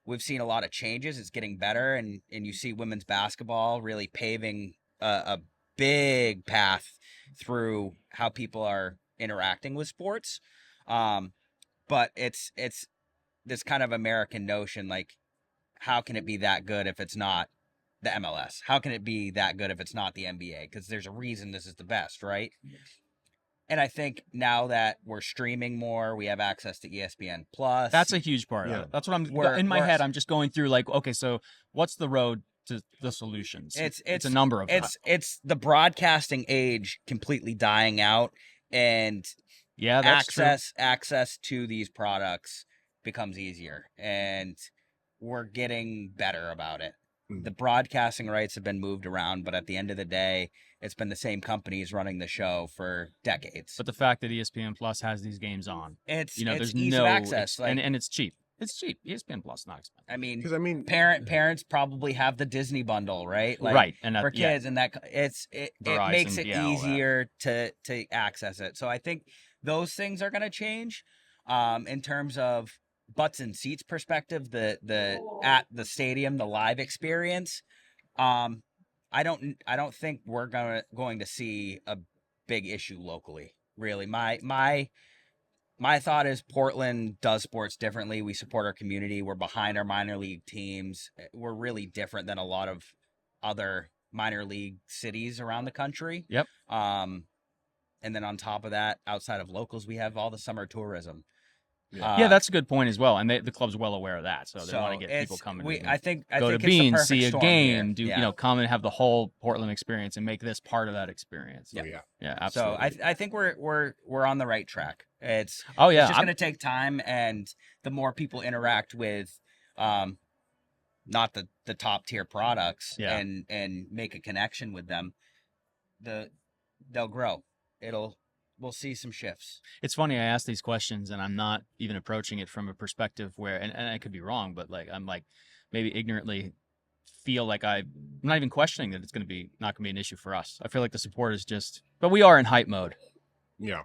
we've seen a lot of changes. It's getting better, and you see women's basketball really paving a big path through how people are interacting with sports. But it's this kind of American notion, like, how can it be that good if it's not the MLS? How can it be that good if it's not the NBA? Because there's a reason this is the best, right? And I think now that we're streaming more, we have access to ESPN Plus. That's a huge part of it. That's what I'm in my head. I'm just going through like, okay, so what's the road to the solutions? It's a number of it's the broadcasting age completely dying out, and access to these products becomes easier, and we're getting better about it. The broadcasting rights have been moved around, but at the end of the day, it's been the same companies running the show for decades. But the fact that ESPN Plus has these games on, it's there's ease of access, and it's cheap. It's cheap. ESPN Plus is not expensive. I mean, parents probably have the Disney bundle, right? And for kids, and that it makes it easier to access it. So I think those things are going to change. In terms of butts and seats perspective, the at the stadium, the live experience, I don't think we're going to see a big issue locally. Really, my thought is Portland does sports differently. We support our community. We're behind our minor league teams. We're really different than a lot of other minor league cities around the country. Yep. And then on top of that, outside of locals, we have all the summer tourism. Yeah, that's a good point as well, and the club's well aware of that, so they want to get people coming. I think go to it's the Beans, perfect see a storm game, here. come and have the whole Portland experience, and make this part of that experience. Yeah, absolutely. So I think we're on the right track. It's just going to take time, and the more people interact with, not the top tier products, and make a connection with them, they'll grow. We'll see some shifts. It's funny, I ask these questions and I'm not even approaching it from a perspective where, and I could be wrong, but I'm maybe ignorantly feel like I'm not even questioning that it's not going to be an issue for us. I feel like the support is but we are in hype mode. Yeah.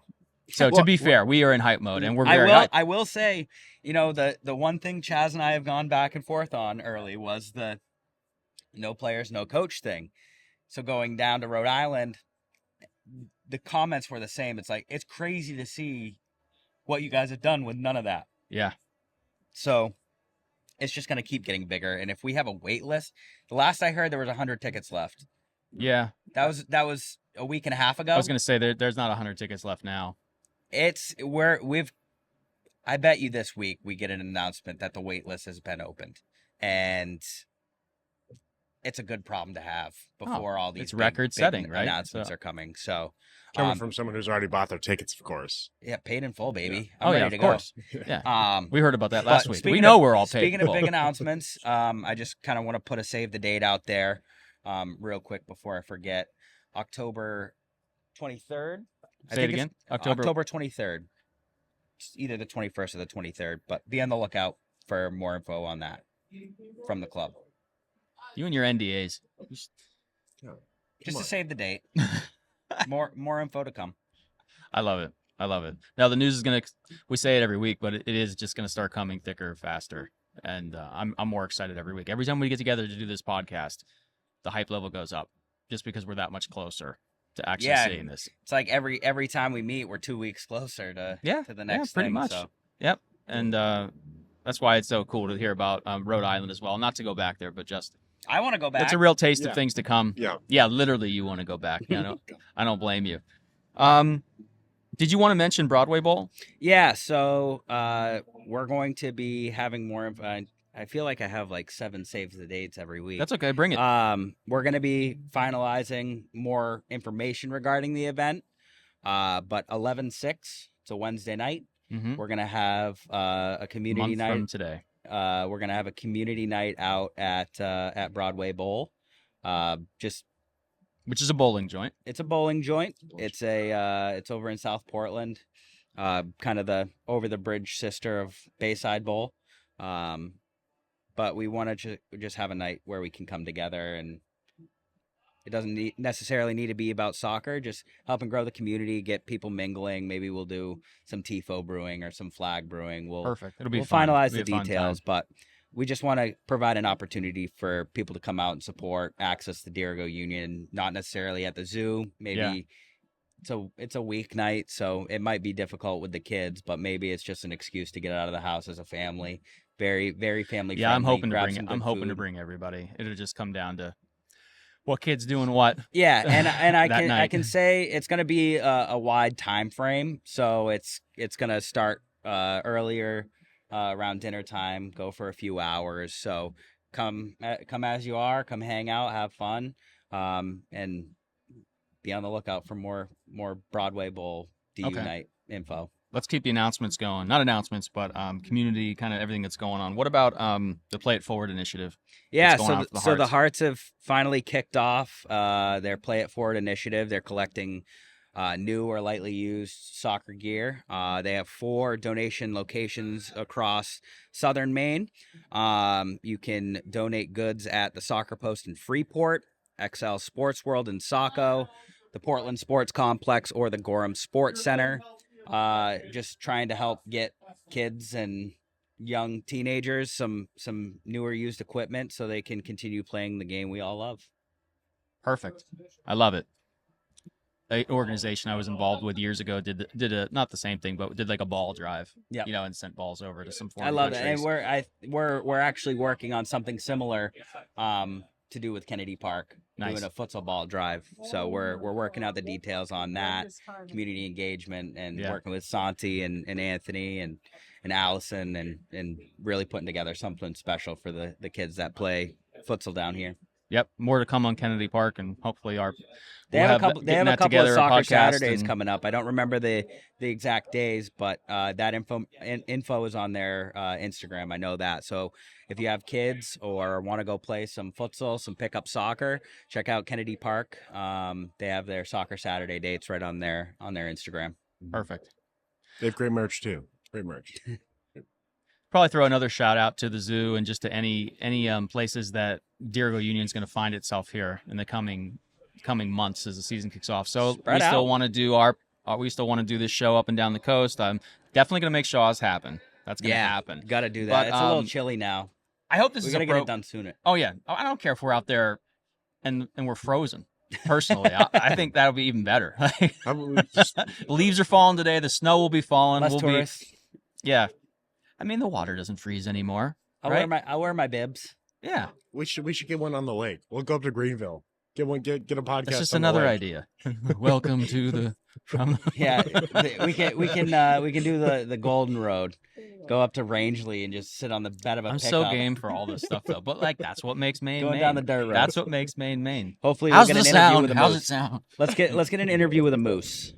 So to be fair, we are in hype mode and we're very hype. I will say, the one thing Chaz and I have gone back and forth on early was the no players, no coach thing. So going down to Rhode Island, the comments were the same. It's like, it's crazy to see what you guys have done with none of that. Yeah. So it's just going to keep getting bigger. And if we have a wait list, the last I heard, there was 100 tickets left. Yeah. That was a week and a half ago. I was going to say there's not 100 tickets left now. I bet you this week we get an announcement that the wait list has been opened. And it's a good problem to have before all these record-setting, right? Announcements are coming. So coming from someone who's already bought their tickets, of course. Yeah, paid in full, baby. Yeah. I'm ready to course. go. Yeah. We heard about that last week. We know we're all paid. Speaking of big announcements, I just kind of want to put a save the date out there, real quick before I forget. October 23rd. Say it again. October 23rd. It's either the 21st or the 23rd, but be on the lookout for more info on that from the club. You and your NDAs. Just to save the date. More info to come. I love it. Now the news is we say it every week, but it is just gonna start coming thicker, faster, and I'm more excited every week. Every time we get together to do this podcast, the hype level goes up, just because we're that much closer to actually seeing this. It's like every time we meet, we're 2 weeks closer to the next pretty thing. much. So. Yep, and that's why it's so cool to hear about Rhode Island as well. Not to go back there, but just. I want to go back. It's a real taste of things to come. Yeah, literally, you want to go back. I don't blame you. Did you want to mention Broadway Bowl? Yeah, so we're going to be having more. I feel like I have like 7 saves the dates every week. That's okay. Bring it. We're going to be finalizing more information regarding the event. But 11/6, it's a Wednesday night. Mm-hmm. We're going to have a community night from today. We're gonna have a community night out at Broadway Bowl, which is a bowling joint. It's a bowling joint. It's over in South Portland, kind of the over the bridge sister of Bayside Bowl. But we want to just have a night where we can come together, and it doesn't necessarily need to be about soccer. Just helping grow the community, get people mingling. Maybe we'll do some TIFO brewing or some flag brewing. Perfect. It'll be we'll fun. Finalize the details, but we just want to provide an opportunity for people to come out and support, access the Deergo Union, not necessarily at the zoo. Maybe it's a weeknight, so it might be difficult with the kids, but maybe it's just an excuse to get out of the house as a family. Very, very family friendly. Yeah, I'm hoping to bring everybody. It'll just come down to what kid's doing what. Yeah, and I can say it's going to be a wide time frame, so it's going to start earlier around dinner time, go for a few hours. So come as you are, come hang out, have fun, and be on the lookout for more Broadway Bowl DU night info. Let's keep the announcements going. Not announcements, but community, kind of everything that's going on. What about the Play It Forward initiative? Yeah, so the Hearts have finally kicked off their Play It Forward initiative. They're collecting new or lightly used soccer gear. They have 4 donation locations across southern Maine. You can donate goods at the Soccer Post in Freeport, XL Sports World in Saco, the Portland Sports Complex, or the Gorham Sports Center. Just trying to help get kids and young teenagers some newer used equipment so they can continue playing the game we all love. Perfect. I love it. An organization I was involved with years ago did a not the same thing, but did like a ball drive. Yep. And sent balls over to some I foreign love it, countries. and we're actually working on something similar to do with Kennedy Park, Nice. doing a futsal ball drive. So we're working out the details on that, community engagement, and working with Santi and Anthony and Allison and really putting together something special for the kids that play futsal down here. Yep, more to come on Kennedy Park, and hopefully They have a couple of soccer Saturdays and coming up. I don't remember the exact days, but that info is on their Instagram. I know that. So if you have kids or want to go play some futsal, some pickup soccer, check out Kennedy Park. They have their soccer Saturday dates right on their Instagram. Perfect. They have great merch too. Great merch. Probably throw another shout out to the zoo and just to any places that Deergo Union is going to find itself here in the coming months as the season kicks off. So Spread we still out. want to do we still want to do this show up and down the coast. I'm definitely going to make Shaws happen. That's going to happen. Got to do that. But, It's a little chilly now. I hope this We is got to a get it done sooner. Oh yeah, I don't care if we're out there and we're frozen. Personally, I think that'll be even better. How about we just, Leaves are falling today. The snow will be falling. Less tourists. Yeah. I mean, the water doesn't freeze anymore. I'll wear my bibs. Yeah. we should get one on the lake. We'll go up to Greenville. Get a podcast. That's just on the another lake. idea. Welcome to the Yeah, we can do the Golden Road. Go up to Rangeley and just sit on the bed of a I'm pickup. so game for all this stuff though. But like that's what makes Maine Going Maine. down the dirt road. That's what makes Maine Maine. Hopefully How's we'll the get an interview sound? with a How's moose. it sound? Let's get an interview with a moose.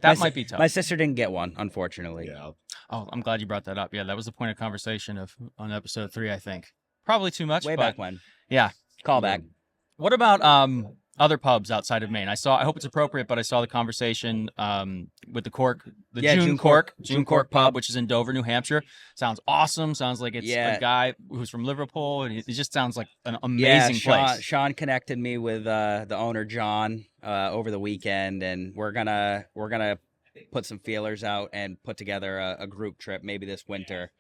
That might be tough. My sister didn't get one, unfortunately. Yeah. Oh, I'm glad you brought that up. Yeah, that was the point of conversation on episode 3, I think. Probably too much. Way but back when. Yeah. Call back. What about other pubs outside of Maine? I hope it's appropriate, but I saw the conversation with the June Cork pub, which is in Dover, New Hampshire. Sounds awesome. Sounds like it's a guy who's from Liverpool, and it just sounds like an amazing place. Sean connected me with the owner John over the weekend, and we're gonna put some feelers out and put together a group trip maybe this winter.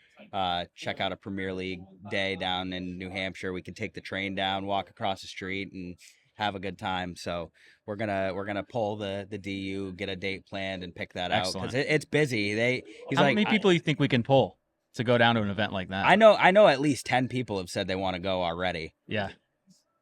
Check out a Premier League day down in New Hampshire. We can take the train down, walk across the street, and have a good time. So we're gonna pull the DU, get a date planned, and pick that out because it's busy. How many people do you think we can pull to go down to an event like that? I know at least 10 people have said they want to go already. Yeah.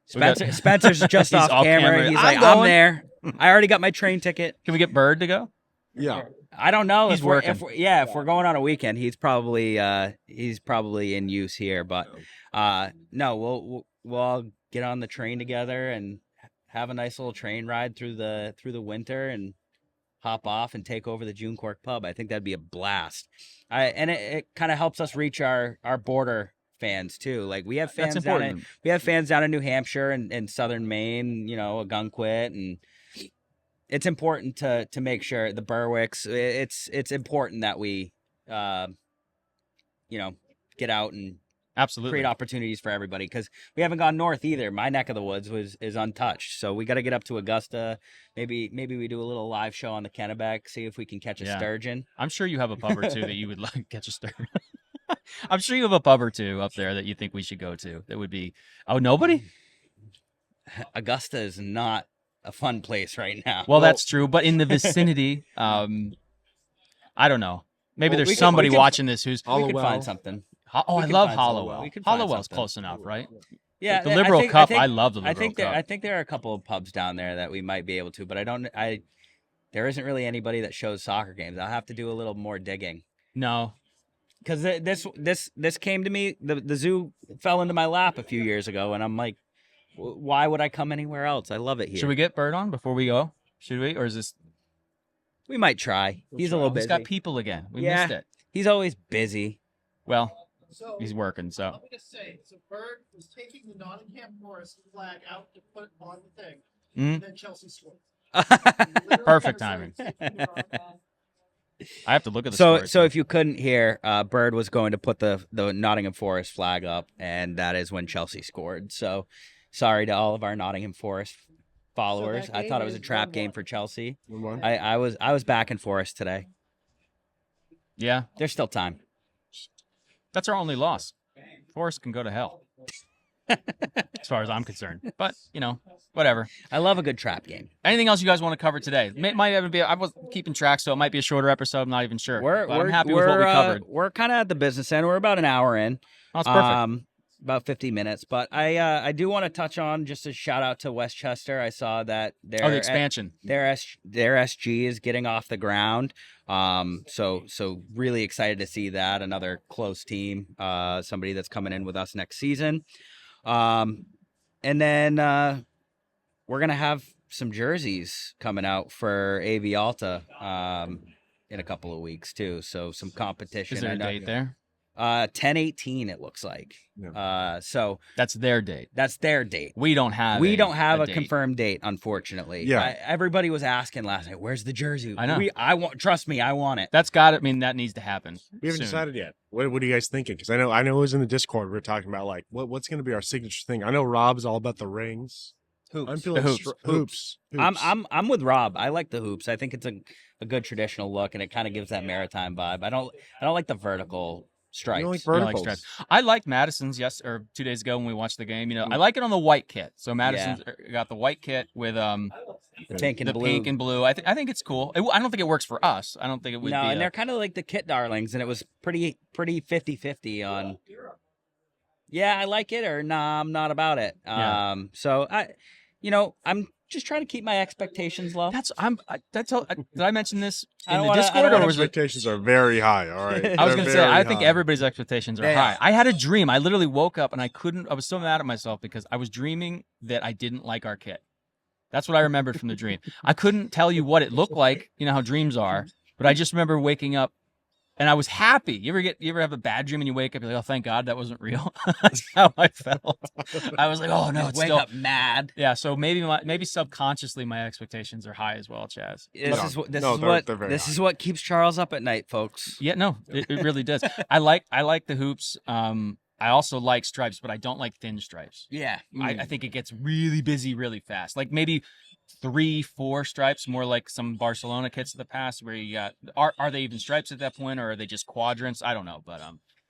Spencer's just off camera. He's like, I'm there. I already got my train ticket. Can we get Bird to go? Yeah. I don't know. He's working. If we're going on a weekend, he's probably in use here. But no, we'll all get on the train together and have a nice little train ride through the winter and hop off and take over the June Cork pub. I think that'd be a blast. And it kind of helps us reach our border fans too. Like we have fans down in New Hampshire and southern Maine, Ogunquit, and it's important to make sure the Berwicks. It's important that we, get out and absolutely create opportunities for everybody because we haven't gone north either. My neck of the woods is untouched, so we got to get up to Augusta. Maybe we do a little live show on the Kennebec, see if we can catch a sturgeon. I'm sure you have a pub or two that you would like to catch a sturgeon. I'm sure you have a pub or two up there that you think we should go to. That would be nobody. Augusta is not a fun place right now. Well, that's true, but in the vicinity, I don't know. Maybe there's somebody watching this who's. We could find something. I love Hollowell. Hollowell's close enough, right? Yeah, the Liberal Cup. I love the Liberal Cup. I think there are a couple of pubs down there that we might be able to, but there isn't really anybody that shows soccer games. I'll have to do a little more digging. No, because this came to me. The zoo fell into my lap a few years ago, and I'm like, why would I come anywhere else? I love it here. Should we get Bird on before we go? Should we, or is this? We might try. He's a little busy. He's got people again. We missed it. He's always busy. Well, he's working, so. Let me just say, Bird was taking the Nottingham Forest flag out to put on the thing, and then Chelsea scored. Perfect timing. I have to look at the So if you couldn't hear, Bird was going to put the Nottingham Forest flag up, and that is when Chelsea scored. So sorry to all of our Nottingham Forest followers. So I thought it was a trap game for Chelsea. 1-1. I was back in Forest today. Yeah, there's still time. That's our only loss. Forest can go to hell, as far as I'm concerned. But whatever. I love a good trap game. Anything else you guys want to cover today? Might even be. I was keeping track, so it might be a shorter episode. I'm not even sure. But I'm happy with what we covered. We're kind of at the business end. We're about an hour in. Oh, that's perfect. About 50 minutes. But I do want to touch on just a shout out to Westchester. I saw that the expansion. Their SG is getting off the ground. So really excited to see that. Another close team. Somebody that's coming in with us next season. And then we're gonna have some jerseys coming out for AV Alta in a couple of weeks too. So some competition. Is there a date there? 10/18 it looks like. Yeah. So that's their date. That's their date. We don't have a date. confirmed date, unfortunately. Yeah. Everybody was asking last night, "Where's the jersey?" I know. Trust me, I want it. That needs to happen. We haven't soon. decided yet. What are you guys thinking? Because I know it was in the Discord. We were talking about like what's going to be our signature thing. I know Rob's all about the rings. Hoops. I'm feeling hoops. I'm with Rob. I like the hoops. I think it's a good traditional look, and it kind of gives that maritime vibe. I don't like the vertical stripes. You don't like You don't verticals? like stripes. I like Madison's 2 days ago when we watched the game. I like it on the white kit. So Madison's got the white kit with the pink and the blue. pink and blue. I think it's cool. I don't think it works for us. I don't think it would. No, be and they're kind of like the kit darlings, and it was pretty 50-50 on. Yeah, I like it, or nah, I'm not about it. Yeah. So I'm just trying to keep my expectations low. Did I mention this I in don't the wanna- I Discord, don't or wanna- was it? Expectations are very high. All right. I was They're going to say, very I think high. everybody's expectations are They high. are. I had a dream. I literally woke up and I was so mad at myself because I was dreaming that I didn't like our kit. That's what I remembered from the dream. I couldn't tell you what it looked like, how dreams are, but I just remember waking up and I was happy. You ever have a bad dream and you wake up, you're like, oh, thank God that wasn't real. That's how I felt. I was like, oh no, it's wake still up mad. Yeah, so maybe subconsciously my expectations are high as well, Chaz. This is what keeps Charles up at night, folks. Yeah, no, it really does. I like the hoops. I also like stripes, but I don't like thin stripes. Yeah. I think it gets really busy really fast. Like maybe 3-4 stripes, more like some Barcelona kits of the past where you got are they even stripes at that point, or are they just quadrants? I don't know, but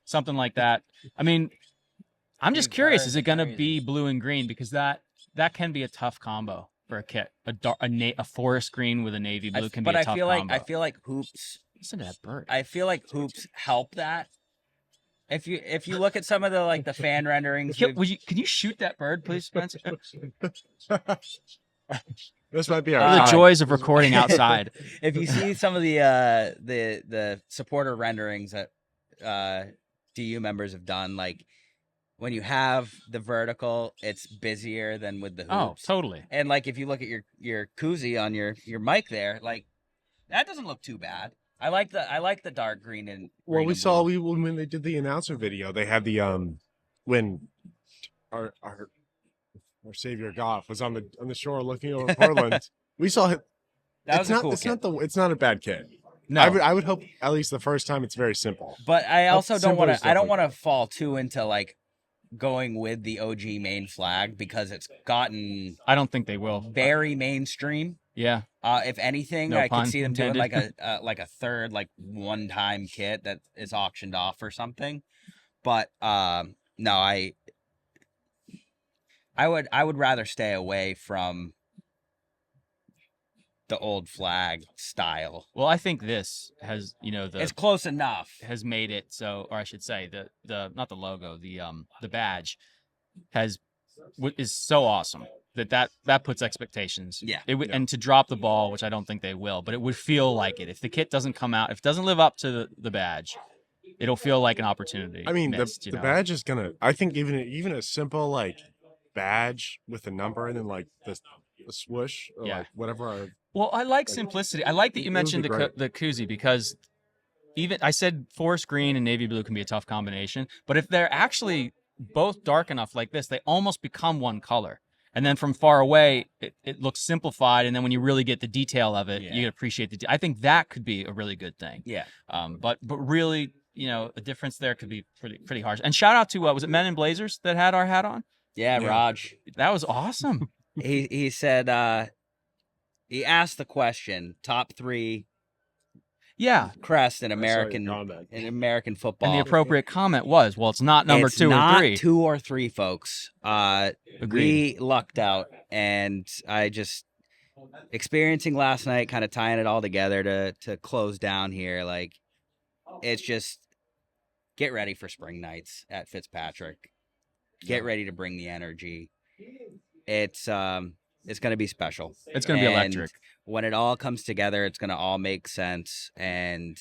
something like that. I mean, I'm just curious, is it going to be blue and green, because that can be a tough combo for a kit. A forest green with a navy blue can be a tough combo. I feel like hoops. Listen to that bird. I feel like hoops help that. If you look at some of the fan renderings, can you shoot that bird, please, Spencer? This might be The our joys of recording outside. if you see some of the supporter renderings that DU members have done, like when you have the vertical, it's busier than with the hoops. Oh, totally. And if you look at your koozie on your mic there, that doesn't look too bad. I like the dark green and Well, green we and saw blue. when they did the announcement video, they had the when our savior Goff was on the shore looking over Portland. We saw it. That was a cool kit. It's not a bad kit. No, I would hope at least the first time it's very simple. But I also don't Simple want stuff to. I don't like want to fall too into going with the OG main flag, because it's gotten I don't think they will. very mainstream. Yeah. If anything, No I pun could see them doing intended. a third one-time kit that is auctioned off or something. But no, I would rather stay away from the old flag style. Well, I think this has, It's close enough. has made it so, or I should say, the not the logo, the badge is so awesome that puts expectations. Yeah. And to drop the ball, which I don't think they will, but it would feel like it if the kit doesn't come out, if it doesn't live up to the badge, it'll feel like an opportunity. I mean, missed, the badge is gonna. I think even a simple badge with a number and then the swoosh or whatever. Well, I like simplicity. I like that you It would mentioned be great. the koozie, because even I said forest green and navy blue can be a tough combination, but if they're actually both dark enough like this, they almost become one color. And then from far away, it looks simplified. And then when you really get the detail of it, you can appreciate I think that could be a really good thing. Yeah. But really, a difference there could be pretty harsh. And shout out to was it Men in Blazers that had our hat on? Yeah, Raj. That was awesome. He said he asked the question, top 3. Yeah. crest in I saw your American comment. football. And the appropriate comment was, well, it's not number It's 2 not or 3. 2 or 3, folks. Agreed. We lucked out, and I just experiencing last night, kind of tying it all together to close down here. Like, it's just get ready for spring nights at Fitzpatrick. Get ready to bring the energy. It's going to be special. It's going to be electric. When it all comes together, it's going to all make sense. And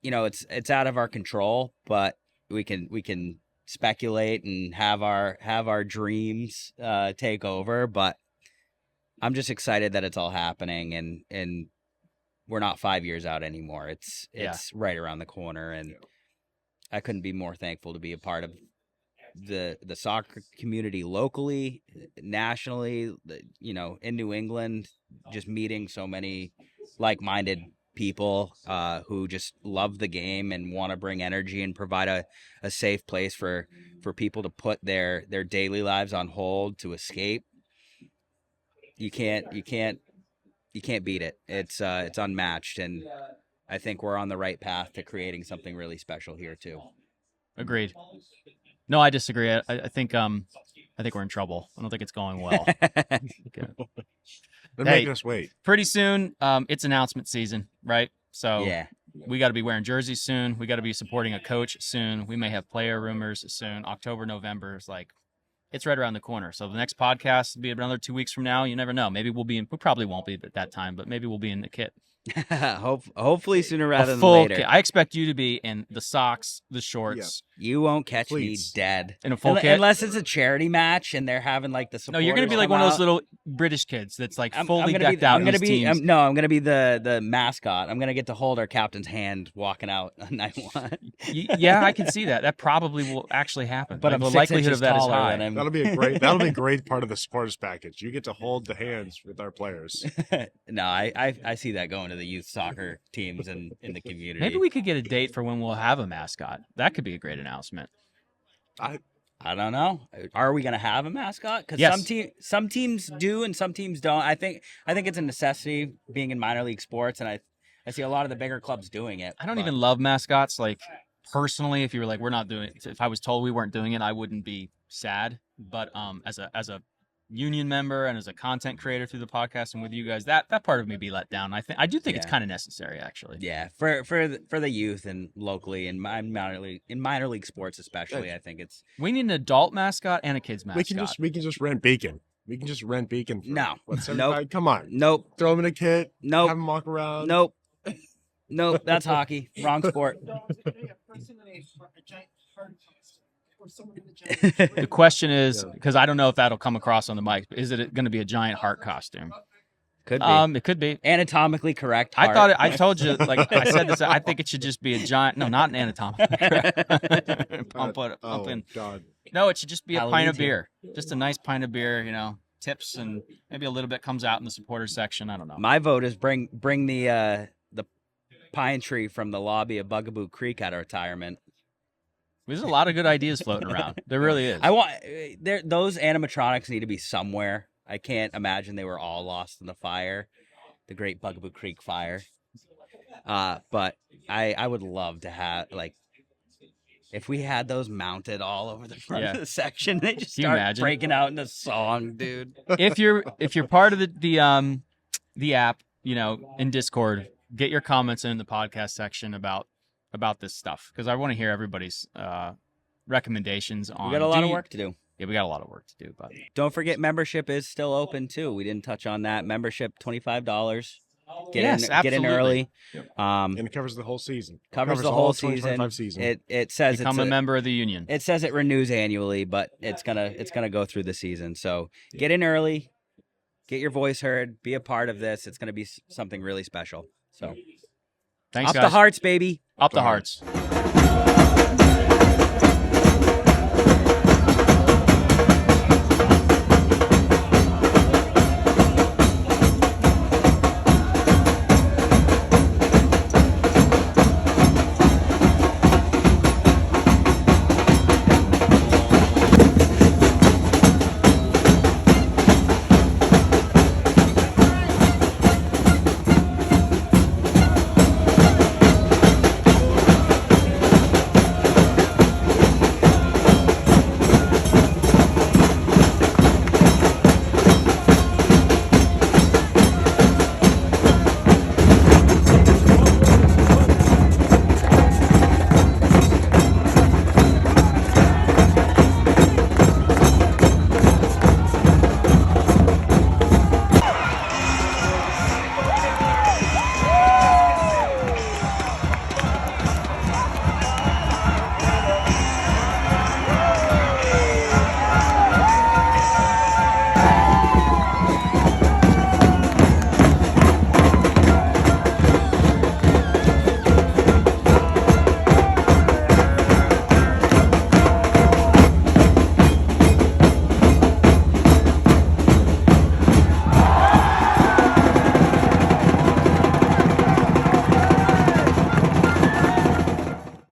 it's out of our control, but we can speculate and have our dreams take over. But I'm just excited that it's all happening, and we're not 5 years out anymore. It's right around the corner, and I couldn't be more thankful to be a part of the soccer community locally, nationally, in New England, just meeting so many like-minded people who just love the game and want to bring energy and provide a safe place for people to put their daily lives on hold to escape. You can't beat it. It's unmatched, and I think we're on the right path to creating something really special here too. Agreed. No, I disagree. I think we're in trouble. I don't think it's going well. They're making us wait. Pretty soon, it's announcement season, right? So Yeah. we got to be wearing jerseys soon. We got to be supporting a coach soon. We may have player rumors soon. October, November is like, it's right around the corner. So the next podcast will be another 2 weeks from now. You never know. Maybe we probably won't be at that time, but maybe we'll be in the kit. Hopefully sooner rather than full later. kit. I expect you to be in the socks, the shorts. You won't catch Please. me dead. In a full kit? Unless it's a charity match and they're having like the No, supporters. you're going to be like one of those little British kids that's like fully decked out in these teams. I'm going to be the mascot. I'm going to get to hold our captain's hand walking out on night 1. Yeah, I can see that. That probably will actually happen. But Like, I'm the 6 likelihood inches of that is taller high. than him. That'll be a great part of the supporters package. You get to hold the hands with our players. No, I see that going to the youth soccer teams in the community. Maybe we could get a date for when we'll have a mascot. That could be a great announcement. I don't know. Are we going to have a mascot? Because Yes. some teams do and some teams don't. I think it's a necessity being in minor league sports, and I see a lot of the bigger clubs doing it. I don't even love mascots. Like, personally, if you were like, we're not doing it, if I was told we weren't doing it, I wouldn't be sad. But as a union member and as a content creator through the podcast and with you guys, that part of me be let down. I do think it's kind of necessary, actually. Yeah, for the youth and locally and minor league sports especially, I think it's. We need an adult mascot and a kid's mascot. We can just rent Beacon. We can just rent Beacon. For, No. Nope. Come on. Nope. Throw him in a kit. Nope. Have him walk around. Nope. That's hockey. Wrong sport. The question is, because I don't know if that'll come across on the mic, but is it going to be a giant heart costume? Could be. It could be. Anatomically correct heart. I told you, like I said this, I think it should just be a giant, no, not an anatomically correct. Pump in. God. No, it should just be a Halloween pint of team. beer. Just a nice pint of beer, tips, and maybe a little bit comes out in the supporter section. I don't know. My vote is bring the pine tree from the lobby of Bugaboo Creek out of retirement. There's a lot of good ideas floating around. There really is. Those animatronics need to be somewhere. I can't imagine they were all lost in the fire, the Great Bugaboo Creek fire. But I would love to have, like, if we had those mounted all over the front of the section, they just Can you start imagine? breaking out into song, dude. if you're part of the app, in Discord, get your comments in the podcast section about this stuff, because I want to hear everybody's recommendations on. We got a lot of work to do. Yeah, we got a lot of work to do, but Don't forget, membership is still open too. We didn't touch on that. Membership $25. Get in early. And it covers the whole season. Covers the all whole of 2025 season. It says become a member of the union. It says it renews annually, but it's gonna go through the season. So get in early, get your voice heard, be a part of this. It's gonna be something really special. So Thanks, up guys. the hearts, baby. Up the hearts.